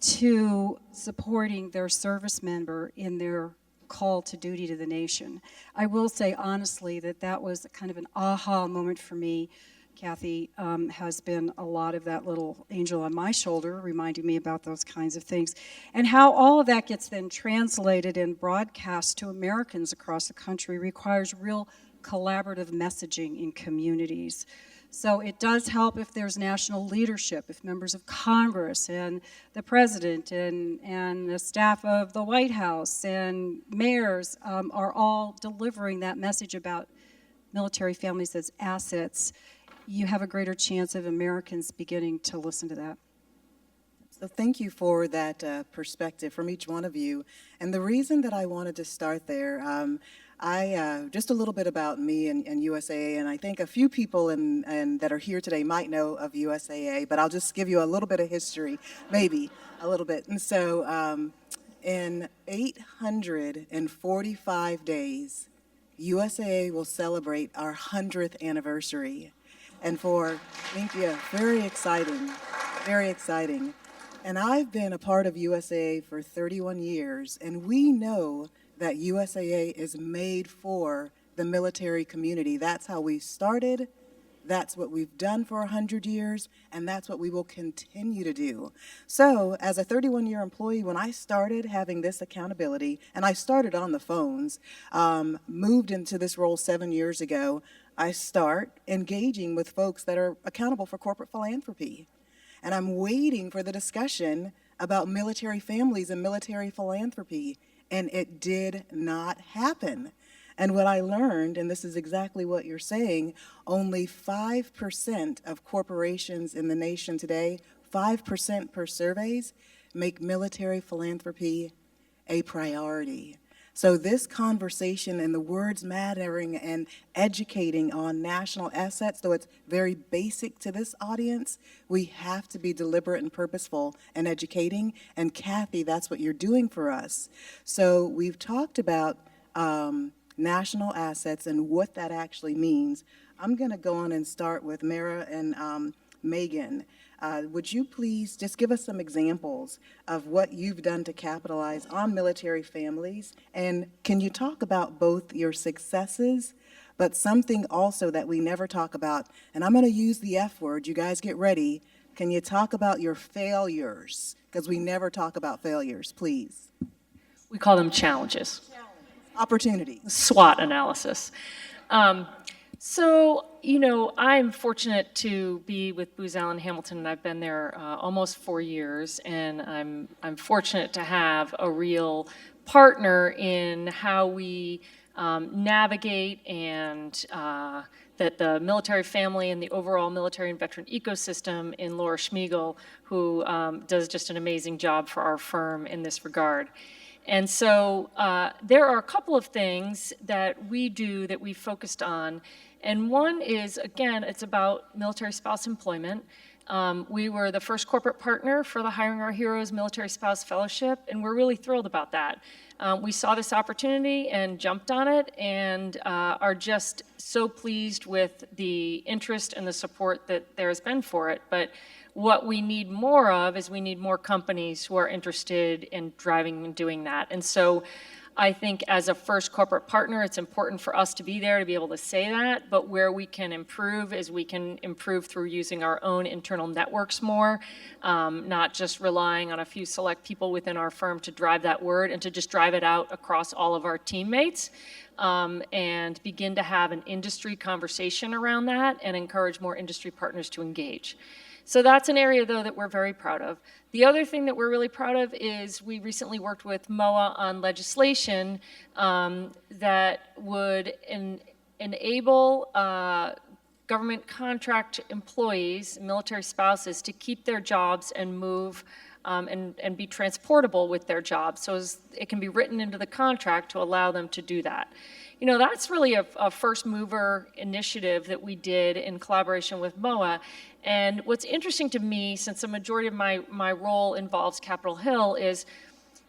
to supporting their service member in their call to duty to the nation. I will say honestly that was kind of an aha moment for me. Kathy has been a lot of that little angel on my shoulder, reminding me about those kinds of things, and how all of that gets then translated and broadcast to Americans across the country requires real collaborative messaging in communities. So it does help if there's national leadership, if members of Congress and the president and the staff of the White House and mayors are all delivering that message about military families as assets. You have a greater chance of Americans beginning to listen to that. So thank you for that perspective from each one of you. And the reason that I wanted to start there, just a little bit about me and USAA, and I think a few people that are here today might know of USAA, but I'll just give you a little bit of history, maybe a little bit. And so in 845 days, USAA will celebrate our 100th anniversary. And thank you, very exciting, very exciting. And I've been a part of USAA for 31 years, and we know that USAA is made for the military community. That's how we started, that's what we've done for 100 years, and that's what we will continue to do. So, as a 31-year employee, when I started having this accountability, and I started on the phones, moved into this role 7 years ago, I start engaging with folks that are accountable for corporate philanthropy. And I'm waiting for the discussion about military families and military philanthropy, and it did not happen. And what I learned, and this is exactly what you're saying, only 5% of corporations in the nation today, 5% per surveys, make military philanthropy a priority. So this conversation and the words mattering and educating on national assets, though it's very basic to this audience, we have to be deliberate and purposeful in educating. And Kathy, that's what you're doing for us. So we've talked about national assets and what that actually means. I'm going to go on and start with Mara and Megan. Would you please just give us some examples of what you've done to capitalize on military families? And can you talk about both your successes, but something also that we never talk about? And I'm going to use the F word. You guys get ready. Can you talk about your failures? Because we never talk about failures, please. We call them challenges. Opportunities. SWOT analysis. So, you know, I'm fortunate to be with Booz Allen Hamilton, and I've been there almost 4 years, and I'm fortunate to have a real partner in how we navigate and that the military family and the overall military and veteran ecosystem in Laura Schmiegel, who does just an amazing job for our firm in this regard. And so there are a couple of things that we do that we focused on. And one is, again, it's about military spouse employment. We were the first corporate partner for the Hiring Our Heroes Military Spouse Fellowship, and we're really thrilled about that. We saw this opportunity and jumped on it, and are just so pleased with the interest and the support that there has been for it. But what we need more of is we need more companies who are interested in driving and doing that. And so I think as a first corporate partner, it's important for us to be there to be able to say that, but where we can improve is we can improve through using our own internal networks more, not just relying on a few select people within our firm to drive that word and to just drive it out across all of our teammates, and begin to have an industry conversation around that and encourage more industry partners to engage. So that's an area, though, that we're very proud of. The other thing that we're really proud of is we recently worked with MOA on legislation that would enable government contract employees, military spouses, to keep their jobs and move and be transportable with their jobs. So it can be written into the contract to allow them to do that. You know, that's really a first mover initiative that we did in collaboration with MOA. And what's interesting to me, since the majority of my role involves Capitol Hill, is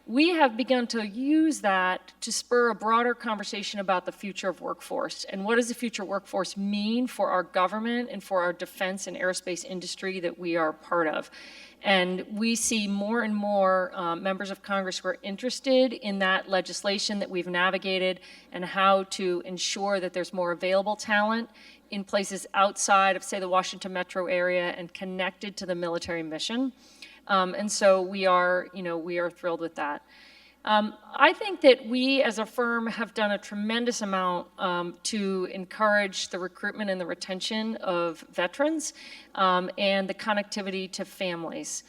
we have begun to use that to spur a broader conversation about the future of workforce. And what does the future workforce mean for our government and for our defense and aerospace industry that we are part of? And we see more and more members of Congress who are interested in that legislation that we've navigated and how to ensure that there's more available talent in places outside of, say, the Washington metro area and connected to the military mission. And so we are thrilled with that. I think that we as a firm have done a tremendous amount to encourage the recruitment and the retention of veterans and the connectivity to families.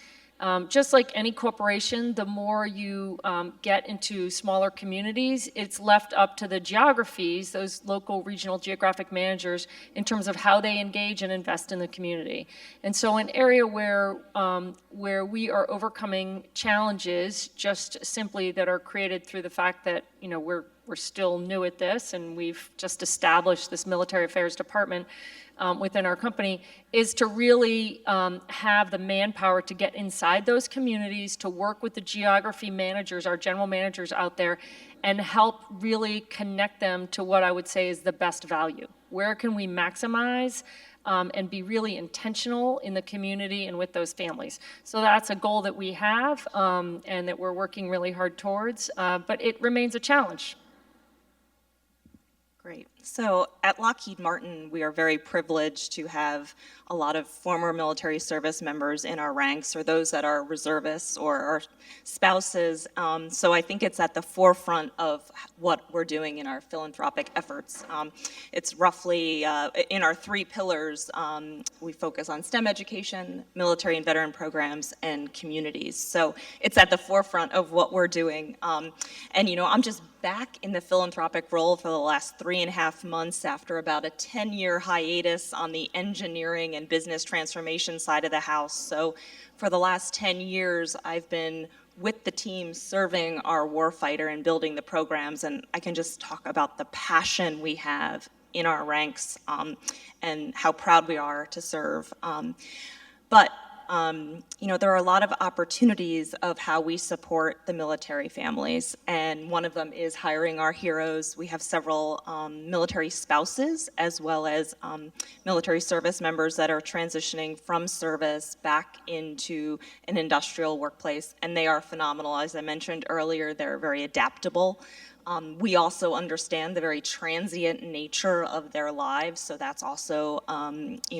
Just like any corporation, the more you get into smaller communities, it's left up to the geographies, those local regional geographic managers, in terms of how they engage and invest in the community. And so an area where we are overcoming challenges just simply that are created through the fact that, you know, we're still new at this and we've just established this military affairs department within our company, is to really have the manpower to get inside those communities, to work with the geography managers, our general managers out there, and help really connect them to what I would say is the best value. Where can we maximize and be really intentional in the community and with those families? So that's a goal that we have and that we're working really hard towards, but it remains a challenge. Great. So at Lockheed Martin, we are very privileged to have a lot of former military service members in our ranks, or those that are reservists or our spouses. So I think it's at the forefront of what we're doing in our philanthropic efforts. It's roughly in our 3 pillars. We focus on STEM education, military and veteran programs, and communities. So it's at the forefront of what we're doing. And you know, I'm just back in the philanthropic role for the last 3.5 2.5 months after about a 10-year hiatus on the engineering and business transformation side of the house. So for the last 10 years, I've been with the team serving our warfighter and building the programs, and I can just talk about the passion we have in our ranks and how proud we are to serve. But there are a lot of opportunities of how we support the military families, and one of them is hiring our heroes. We have several military spouses as well as military service members that are transitioning from service back into an industrial workplace, and they are phenomenal. As I mentioned earlier, they're very adaptable. We also understand the very transient nature of their lives, so that's also,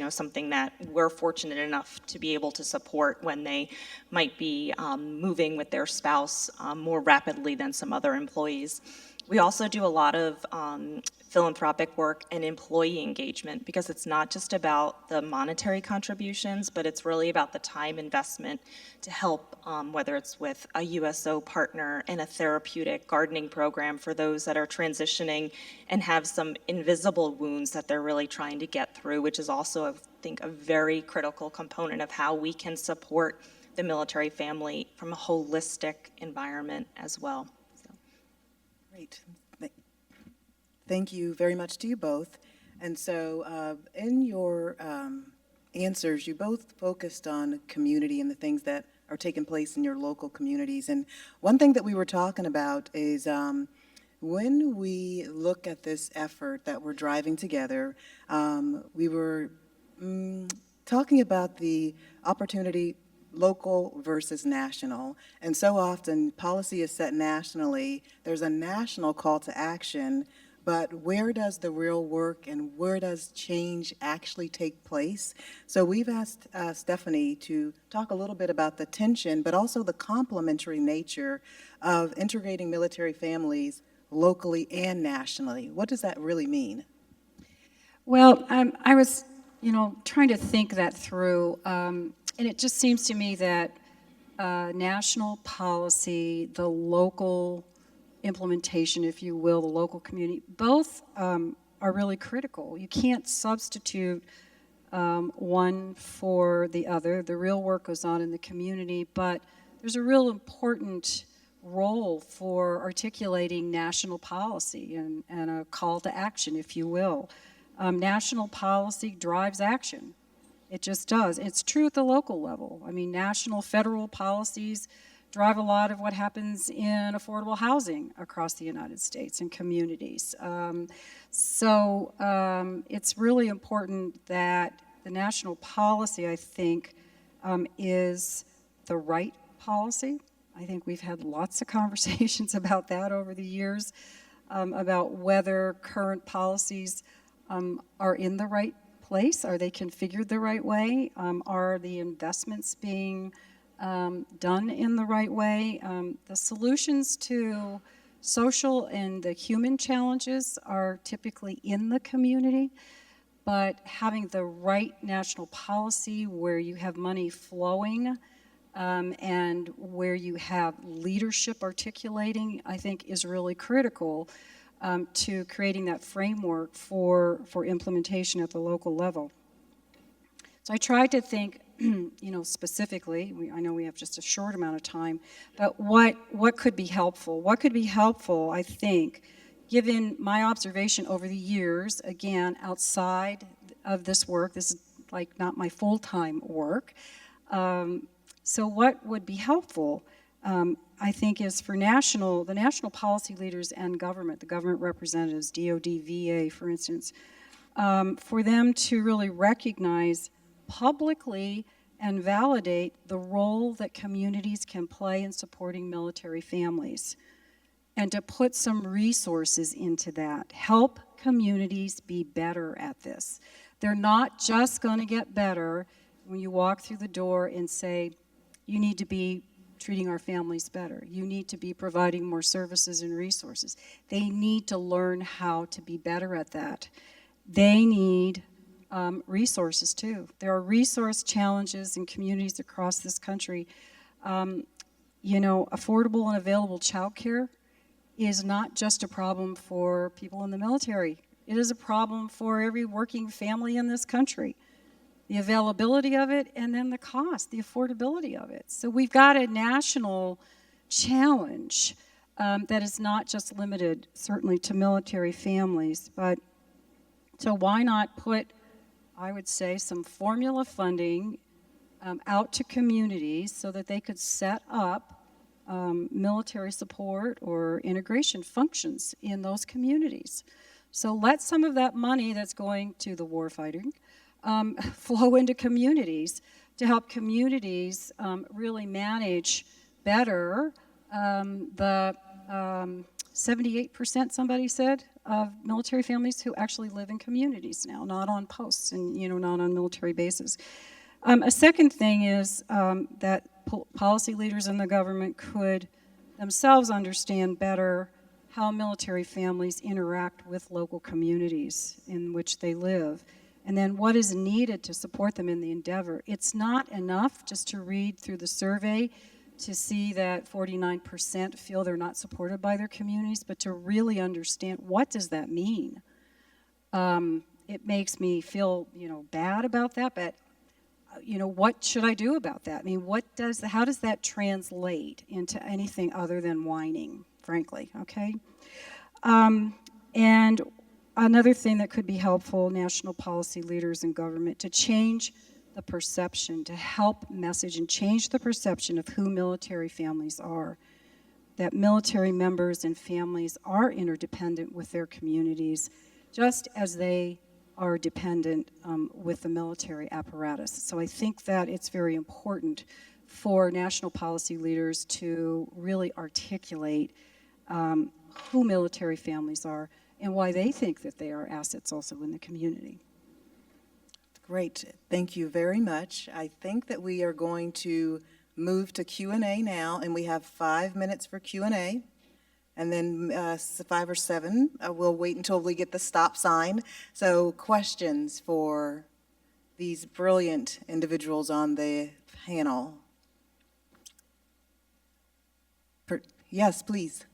something that we're fortunate enough to be able to support when they might be moving with their spouse more rapidly than some other employees. We also do a lot of philanthropic work and employee engagement, because it's not just about the monetary contributions, but it's really about the time investment to help, whether it's with a USO partner in a therapeutic gardening program for those that are transitioning and have some invisible wounds that they're really trying to get through, which is also, I think, a very critical component of how we can support the military family from a holistic environment as well. Great. Thank you very much to you both. And so in your answers, you both focused on community and the things that are taking place in your local communities. And one thing that we were talking about is when we look at this effort that we're driving together, we were talking about the opportunity local versus national. And so often policy is set nationally. There's a national call to action, but where does the real work and where does change actually take place? So we've asked Stephanie to talk a little bit about the tension, but also the complementary nature of integrating military families locally and nationally. What does that really mean? Well, I was, trying to think that through, and it just seems to me that national policy, the local implementation, if you will, the local community, both are really critical. You can't substitute one for the other. The real work goes on in the community, but there's a real important role for articulating national policy and a call to action, if you will. National policy drives action. It just does. It's true at the local level. I mean, national, federal policies drive a lot of what happens in affordable housing across the United States and communities. It's really important that the national policy, I think, is the right policy. I think we've had lots of conversations about that over the years, about whether current policies are in the right place. Are they configured the right way? Are the investments being done in the right way? The solutions to social and the human challenges are typically in the community, but having the right national policy where you have money flowing and where you have leadership articulating, I think is really critical to creating that framework for implementation at the local level. So I tried to think, specifically, I know we have just a short amount of time, but what could be helpful? What could be helpful, I think, given my observation over the years, again, outside of this work, this is like not my full-time work. So what would be helpful, I think, is for the national policy leaders and government, the government representatives, DOD, VA, for instance, for them to really recognize publicly and validate the role that communities can play in supporting military families, and to put some resources into that. Help communities be better at this. They're not just going to get better when you walk through the door and say, you need to be treating our families better. You need to be providing more services and resources. They need to learn how to be better at that. They need resources too. There are resource challenges in communities across this country. Affordable and available childcare is not just a problem for people in the military It is a problem for every working family in this country. The availability of it, and then the cost, the affordability of it. So we've got a national challenge that is not just limited, certainly, to military families, but so why not put, I would say, some formula funding out to communities so that they could set up military support or integration functions in those communities. So let some of that money that's going to the warfighting flow into communities to help communities really manage better the 78%, somebody said, of military families who actually live in communities now, not on posts and, not on military bases. A second thing is that policy leaders in the government could themselves understand better how military families interact with local communities in which they live, and then what is needed to support them in the endeavor. It's not enough just to read through the survey to see that 49% feel they're not supported by their communities, but to really understand what does that mean. It makes me feel, bad about that, but what should I do about that? I mean, how does that translate into anything other than whining, frankly, okay? And another thing that could be helpful, national policy leaders and government, to change the perception, to help message and change the perception of who military families are, that military members and families are interdependent with their communities, just as they are dependent with the military apparatus. So I think that it's very important for national policy leaders to really articulate who military families are and why they think that they are assets also in the community. Great, thank you very much. I think that we are going to move to Q&A now, and we have 5 minutes for Q&A. And then 5 or 7, we'll wait until we get the stop sign. So questions for these brilliant individuals on the panel? Yes, please.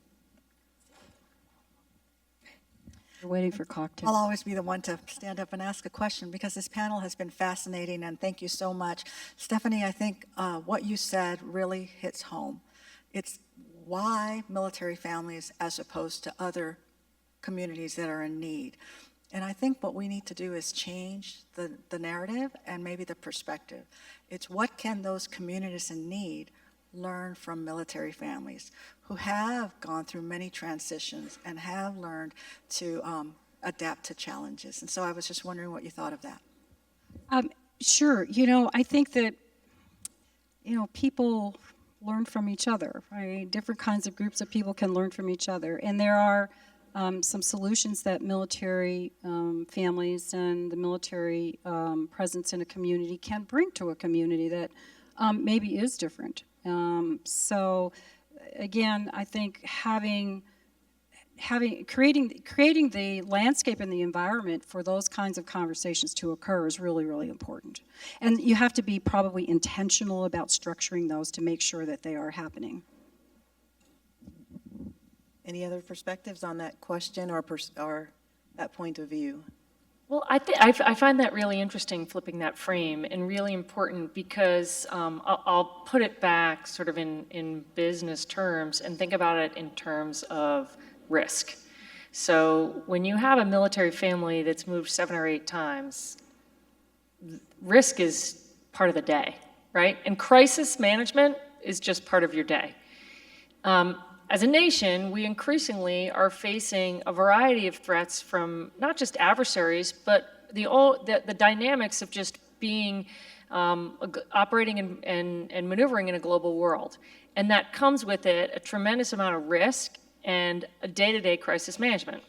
We're waiting for cocktails. I'll always be the one to stand up and ask a question because this panel has been fascinating, and thank you so much. Stephanie, I think what you said really hits home. It's why military families as opposed to other communities that are in need. And I think what we need to do is change the narrative and maybe the perspective. It's what can those communities in need learn from military families who have gone through many transitions and have learned to adapt to challenges. And so I was just wondering what you thought of that. Sure. I think that, people learn from each other, right? Different kinds of groups of people can learn from each other. And there are some solutions that military families and the military presence in a community can bring to a community that maybe is different. So again, I think creating the landscape and the environment for those kinds of conversations to occur is really, really important. And you have to be probably intentional about structuring those to make sure that they are happening. Any other perspectives on that question or that point of view? Well, I find that really interesting, flipping that frame, and really important because I'll put it back sort of in business terms and think about it in terms of risk. So when you have a military family that's moved 7 or 8 times, risk is part of the day, right? And crisis management is just part of your day. As a nation, we increasingly are facing a variety of threats from not just adversaries, but the dynamics of just being operating and maneuvering in a global world. And that comes with it a tremendous amount of risk and a day-to-day crisis management.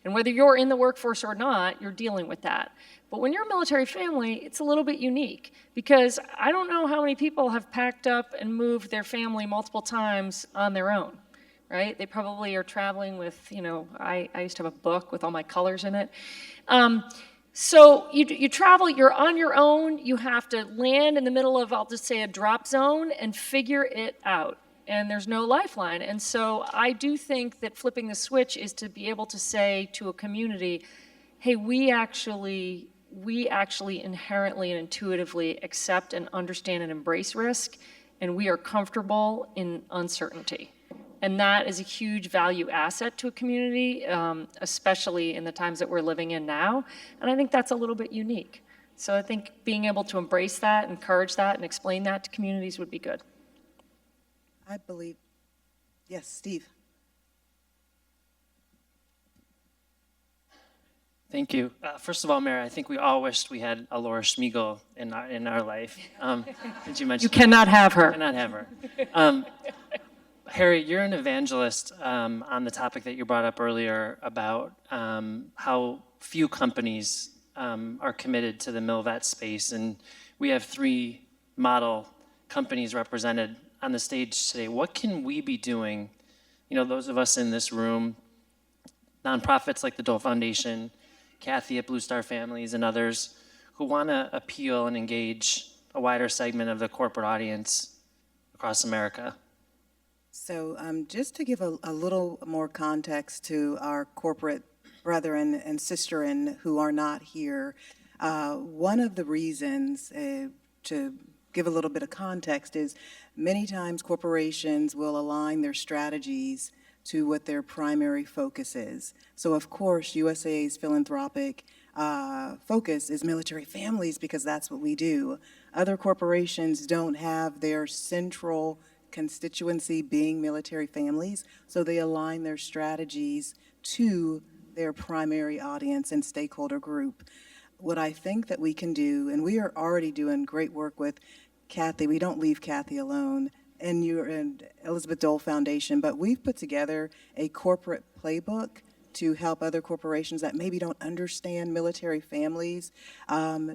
And whether you're in the workforce or not, you're dealing with that. But when you're a military family, it's a little bit unique because I don't know how many people have packed up and moved their family multiple times on their own. Right? They probably are traveling with, I used to have a book with all my colors in it. So you travel, you're on your own, you have to land in the middle of, I'll just say, a drop zone and figure it out. And there's no lifeline. And so I do think that flipping the switch is to be able to say to a community, hey, we actually inherently and intuitively accept and understand and embrace risk, and we are comfortable in uncertainty. And that is a huge value asset to a community, especially in the times that we're living in now. And I think that's a little bit unique. So I think being able to embrace that, encourage that, and explain that to communities would be good. I believe, yes, Steve. Thank you. First of all, Mayor, I think we all wished we had a Laura Schmiegel in our life. Did you mention? You cannot have her. Cannot have her. Harry, you're an evangelist on the topic that you brought up earlier about how few companies are committed to the MilVet space, and we have 3 model companies represented on the stage today. What can we be doing, those of us in this room, nonprofits like the Dole Foundation, Kathy at Blue Star Families, and others who want to appeal and engage a wider segment of the corporate audience across America? So just to give a little more context to our corporate brethren and sisterin who are not here, one of the reasons to give a little bit of context is many times corporations will align their strategies to what their primary focus is. So of course, USA's philanthropic focus is military families because that's what we do. Other corporations don't have their central constituency being military families, so they align their strategies to their primary audience and stakeholder group. What I think that we can do, and we are already doing great work with Kathy, we don't leave Kathy alone, and you're in Elizabeth Dole Foundation, but we've put together a corporate playbook to help other corporations that maybe don't understand military families,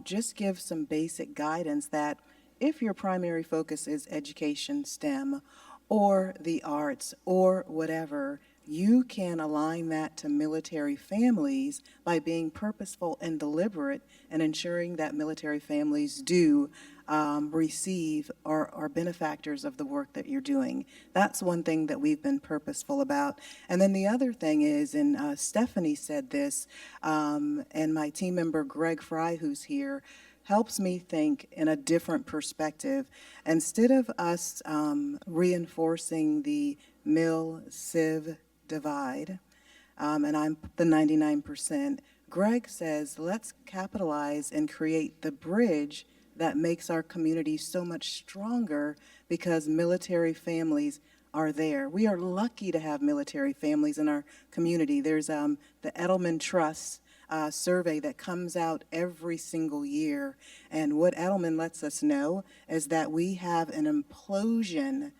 just give some basic guidance that if your primary focus is education, STEM, or the arts, or whatever, you can align that to military families by being purposeful and deliberate and ensuring that military families do receive or are benefactors of the work that you're doing. That's one thing that we've been purposeful about. And then the other thing is, and Stephanie said this, and my team member Greg Fry, who's here, helps me think in a different perspective. Instead of us reinforcing the mil-civ divide, and I'm the 99%, Greg says, let's capitalize and create the bridge that makes our community so much stronger because military families are there. We are lucky to have military families in our community. There's the Edelman Trust survey that comes out every single year. And what Edelman lets us know is that we have an implosion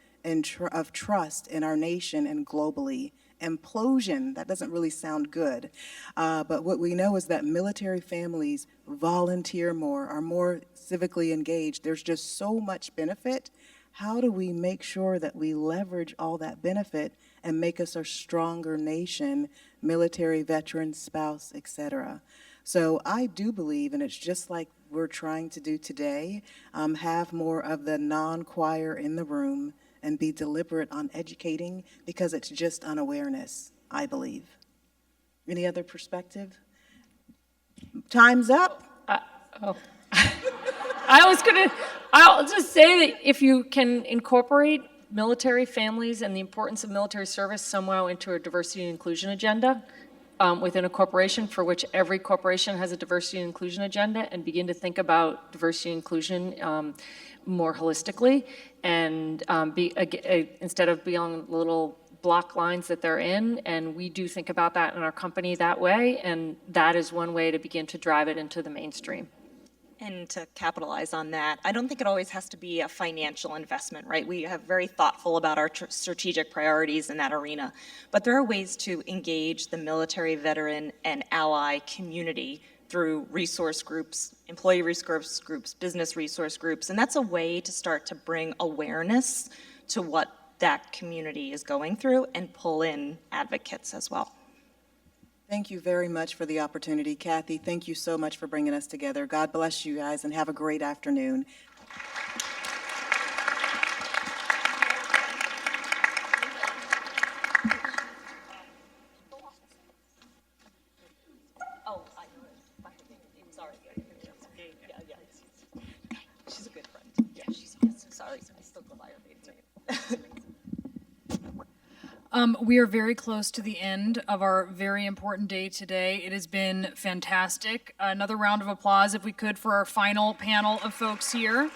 of trust in our nation and globally. Implosion, that doesn't really sound good. But what we know is that military families volunteer more, are more civically engaged. There's just so much benefit. How do we make sure that we leverage all that benefit and make us a stronger nation, military, veteran, spouse, etc.? So I do believe, and it's just like we're trying to do today, have more of the non-choir in the room and be deliberate on educating because it's just unawareness, I believe. Any other perspective? Time's up. I'll just say that if you can incorporate military families and the importance of military service somehow into a diversity and inclusion agenda within a corporation, for which every corporation has a diversity and inclusion agenda, and begin to think about diversity and inclusion more holistically, and instead of beyond little block lines that they're in, and we do think about that in our company that way, and that is one way to begin to drive it into the mainstream. And to capitalize on that, I don't think it always has to be a financial investment, right? We have very thoughtful about our strategic priorities in that arena, but there are ways to engage the military, veteran, and ally community through resource groups, employee resource groups, business resource groups, and that's a way to start to bring awareness to what that community is going through and pull in advocates as well. Thank you very much for the opportunity. Kathy, thank you so much for bringing us together. God bless you guys and have a great afternoon. We are very close to the end of our very important day today. It has been fantastic. Another round of applause, if we could, for our final panel of folks here.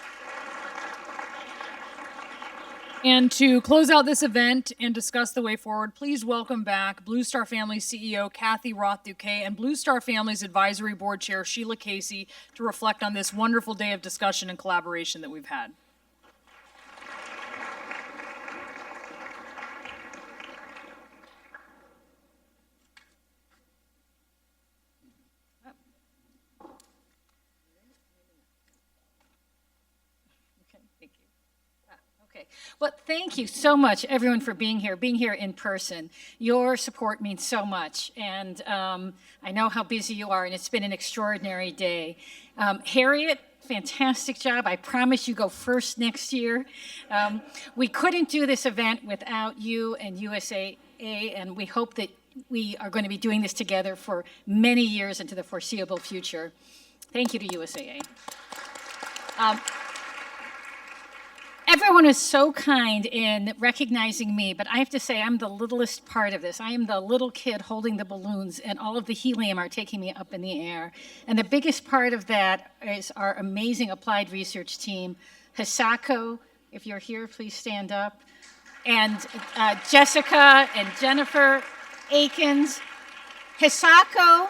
And to close out this event and discuss the way forward, please welcome back Blue Star Family CEO Kathy Roth-Duquet and Blue Star Family's Advisory Board Chair Sheila Casey to reflect on this wonderful day of discussion and collaboration that we've had. Okay. Well, thank you so much, everyone, for being here in person. Your support means so much, and I know how busy you are, and it's been an extraordinary day. Harriet, fantastic job. I promise you go first next year. We couldn't do this event without you and USAA, and we hope that we are going to be doing this together for many years into the foreseeable future. Thank you to USAA. Everyone is so kind in recognizing me, but I have to say I'm the littlest part of this. I am the little kid holding the balloons, and all of the helium are taking me up in the air. And the biggest part of that is our amazing applied research team. Hisako, if you're here, please stand up. And Jessica and Jennifer Akins. Hisako,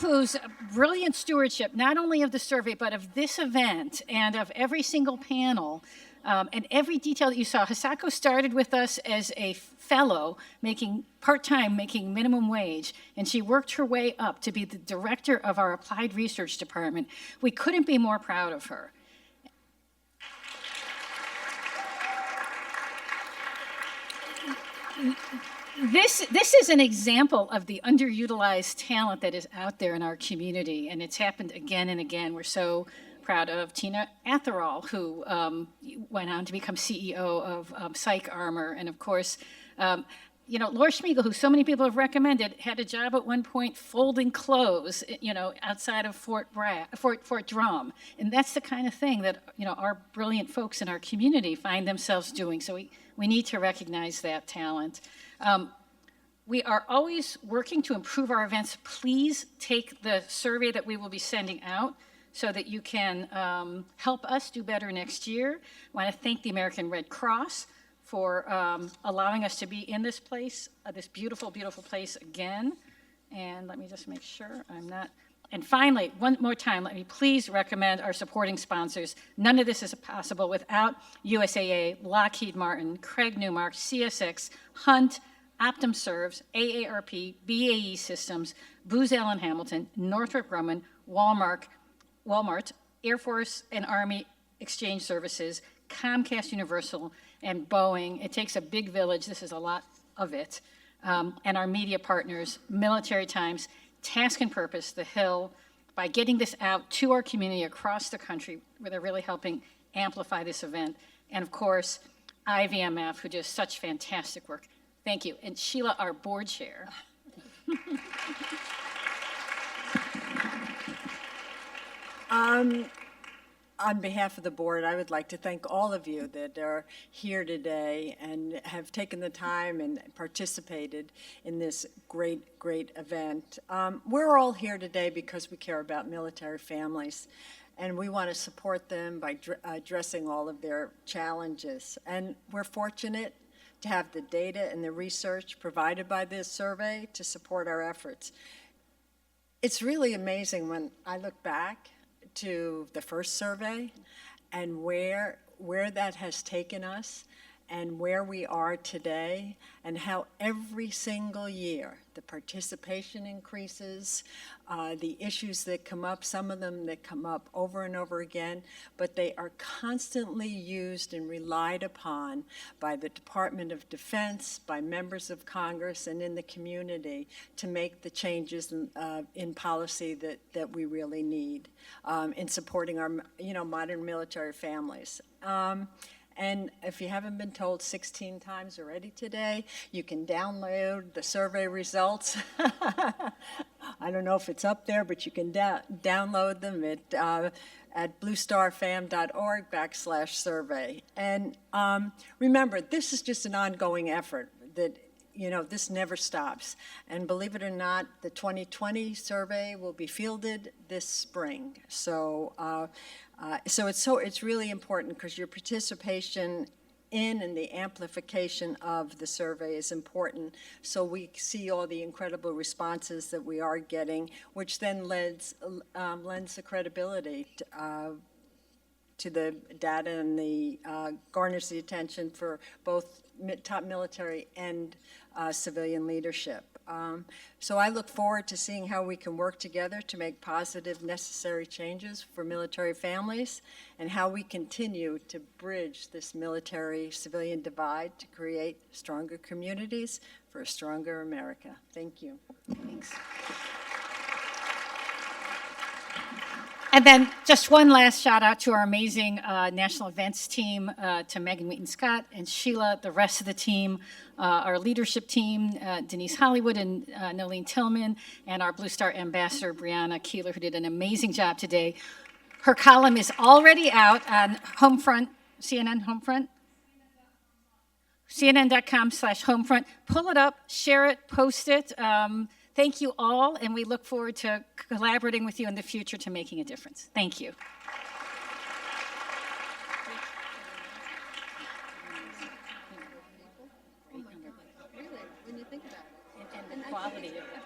whose brilliant stewardship, not only of the survey, but of this event and of every single panel and every detail that you saw. Hisako started with us as a fellow, making part-time, making minimum wage, and she worked her way up to be the director of our applied research department. We couldn't be more proud of her. This is an example of the underutilized talent that is out there in our community, and it's happened again and again. We're so proud of Tina Atherall, who went on to become CEO of Psych Armor, and of course, Laura Schmiegel, who so many people have recommended, had a job at one point folding clothes, outside of Fort Drum, and that's the kind of thing that our brilliant folks in our community find themselves doing. So we need to recognize that talent. We are always working to improve our events. Please take the survey that we will be sending out so that you can help us do better next year. I want to thank the American Red Cross for allowing us to be in this place, this beautiful, beautiful place again. And let me just make sure I'm not. And finally, one more time, let me please recommend our supporting sponsors. None of this is possible without USAA, Lockheed Martin, Craig Newmark, CSX, Hunt, Optum Serves, AARP, BAE Systems, Booz Allen Hamilton, Northrop Grumman, Walmart, Air Force and Army Exchange Services, Comcast Universal, and Boeing. It takes a big village. This is a lot of it. And our media partners, Military Times, Task and Purpose, The Hill, by getting this out to our community across the country, where they're really helping amplify this event. And of course, IVMF, who does such fantastic work. Thank you. And Sheila, our board chair. On behalf of the board, I would like to thank all of you that are here today and have taken the time and participated in this great, great event. We're all here today because we care about military families, and we want to support them by addressing all of their challenges. And we're fortunate to have the data and the research provided by this survey to support our efforts. It's really amazing when I look back to the first survey and where that has taken us and where we are today, and how every single year the participation increases, the issues that come up, some of them that come up over and over again, but they are constantly used and relied upon by the Department of Defense, by members of Congress, and in the community to make the changes in policy that we really need in supporting our modern military families. And if you haven't been told 16 times already today, you can download the survey results I don't know if it's up there, but you can download them at bluestarfam.org/survey. And remember, this is just an ongoing effort that, this never stops. And believe it or not, the 2020 survey will be fielded this spring. So, it's really important because your participation in and the amplification of the survey is important, so we see all the incredible responses that we are getting, which then lends the credibility to the data and garners the attention for both top military and civilian leadership. So I look forward to seeing how we can work together to make positive, necessary changes for military families, and how we continue to bridge this military-civilian divide to create stronger communities for a stronger America. Thank you. Thanks. And then just one last shout out to our amazing national events team, to Megan Wheaton-Scott and Sheila, the rest of the team, our leadership team, Denise Hollywood and Nolene Tillman, and our Blue Star ambassador, Brianna Keeler, who did an amazing job today. Her column is already out on Homefront, CNN Homefront, CNN.com/Homefront. Pull it up, share it, post it. Thank you all, and we look forward to collaborating with you in the future to making a difference. Thank you. When you think about it, and the quality of that.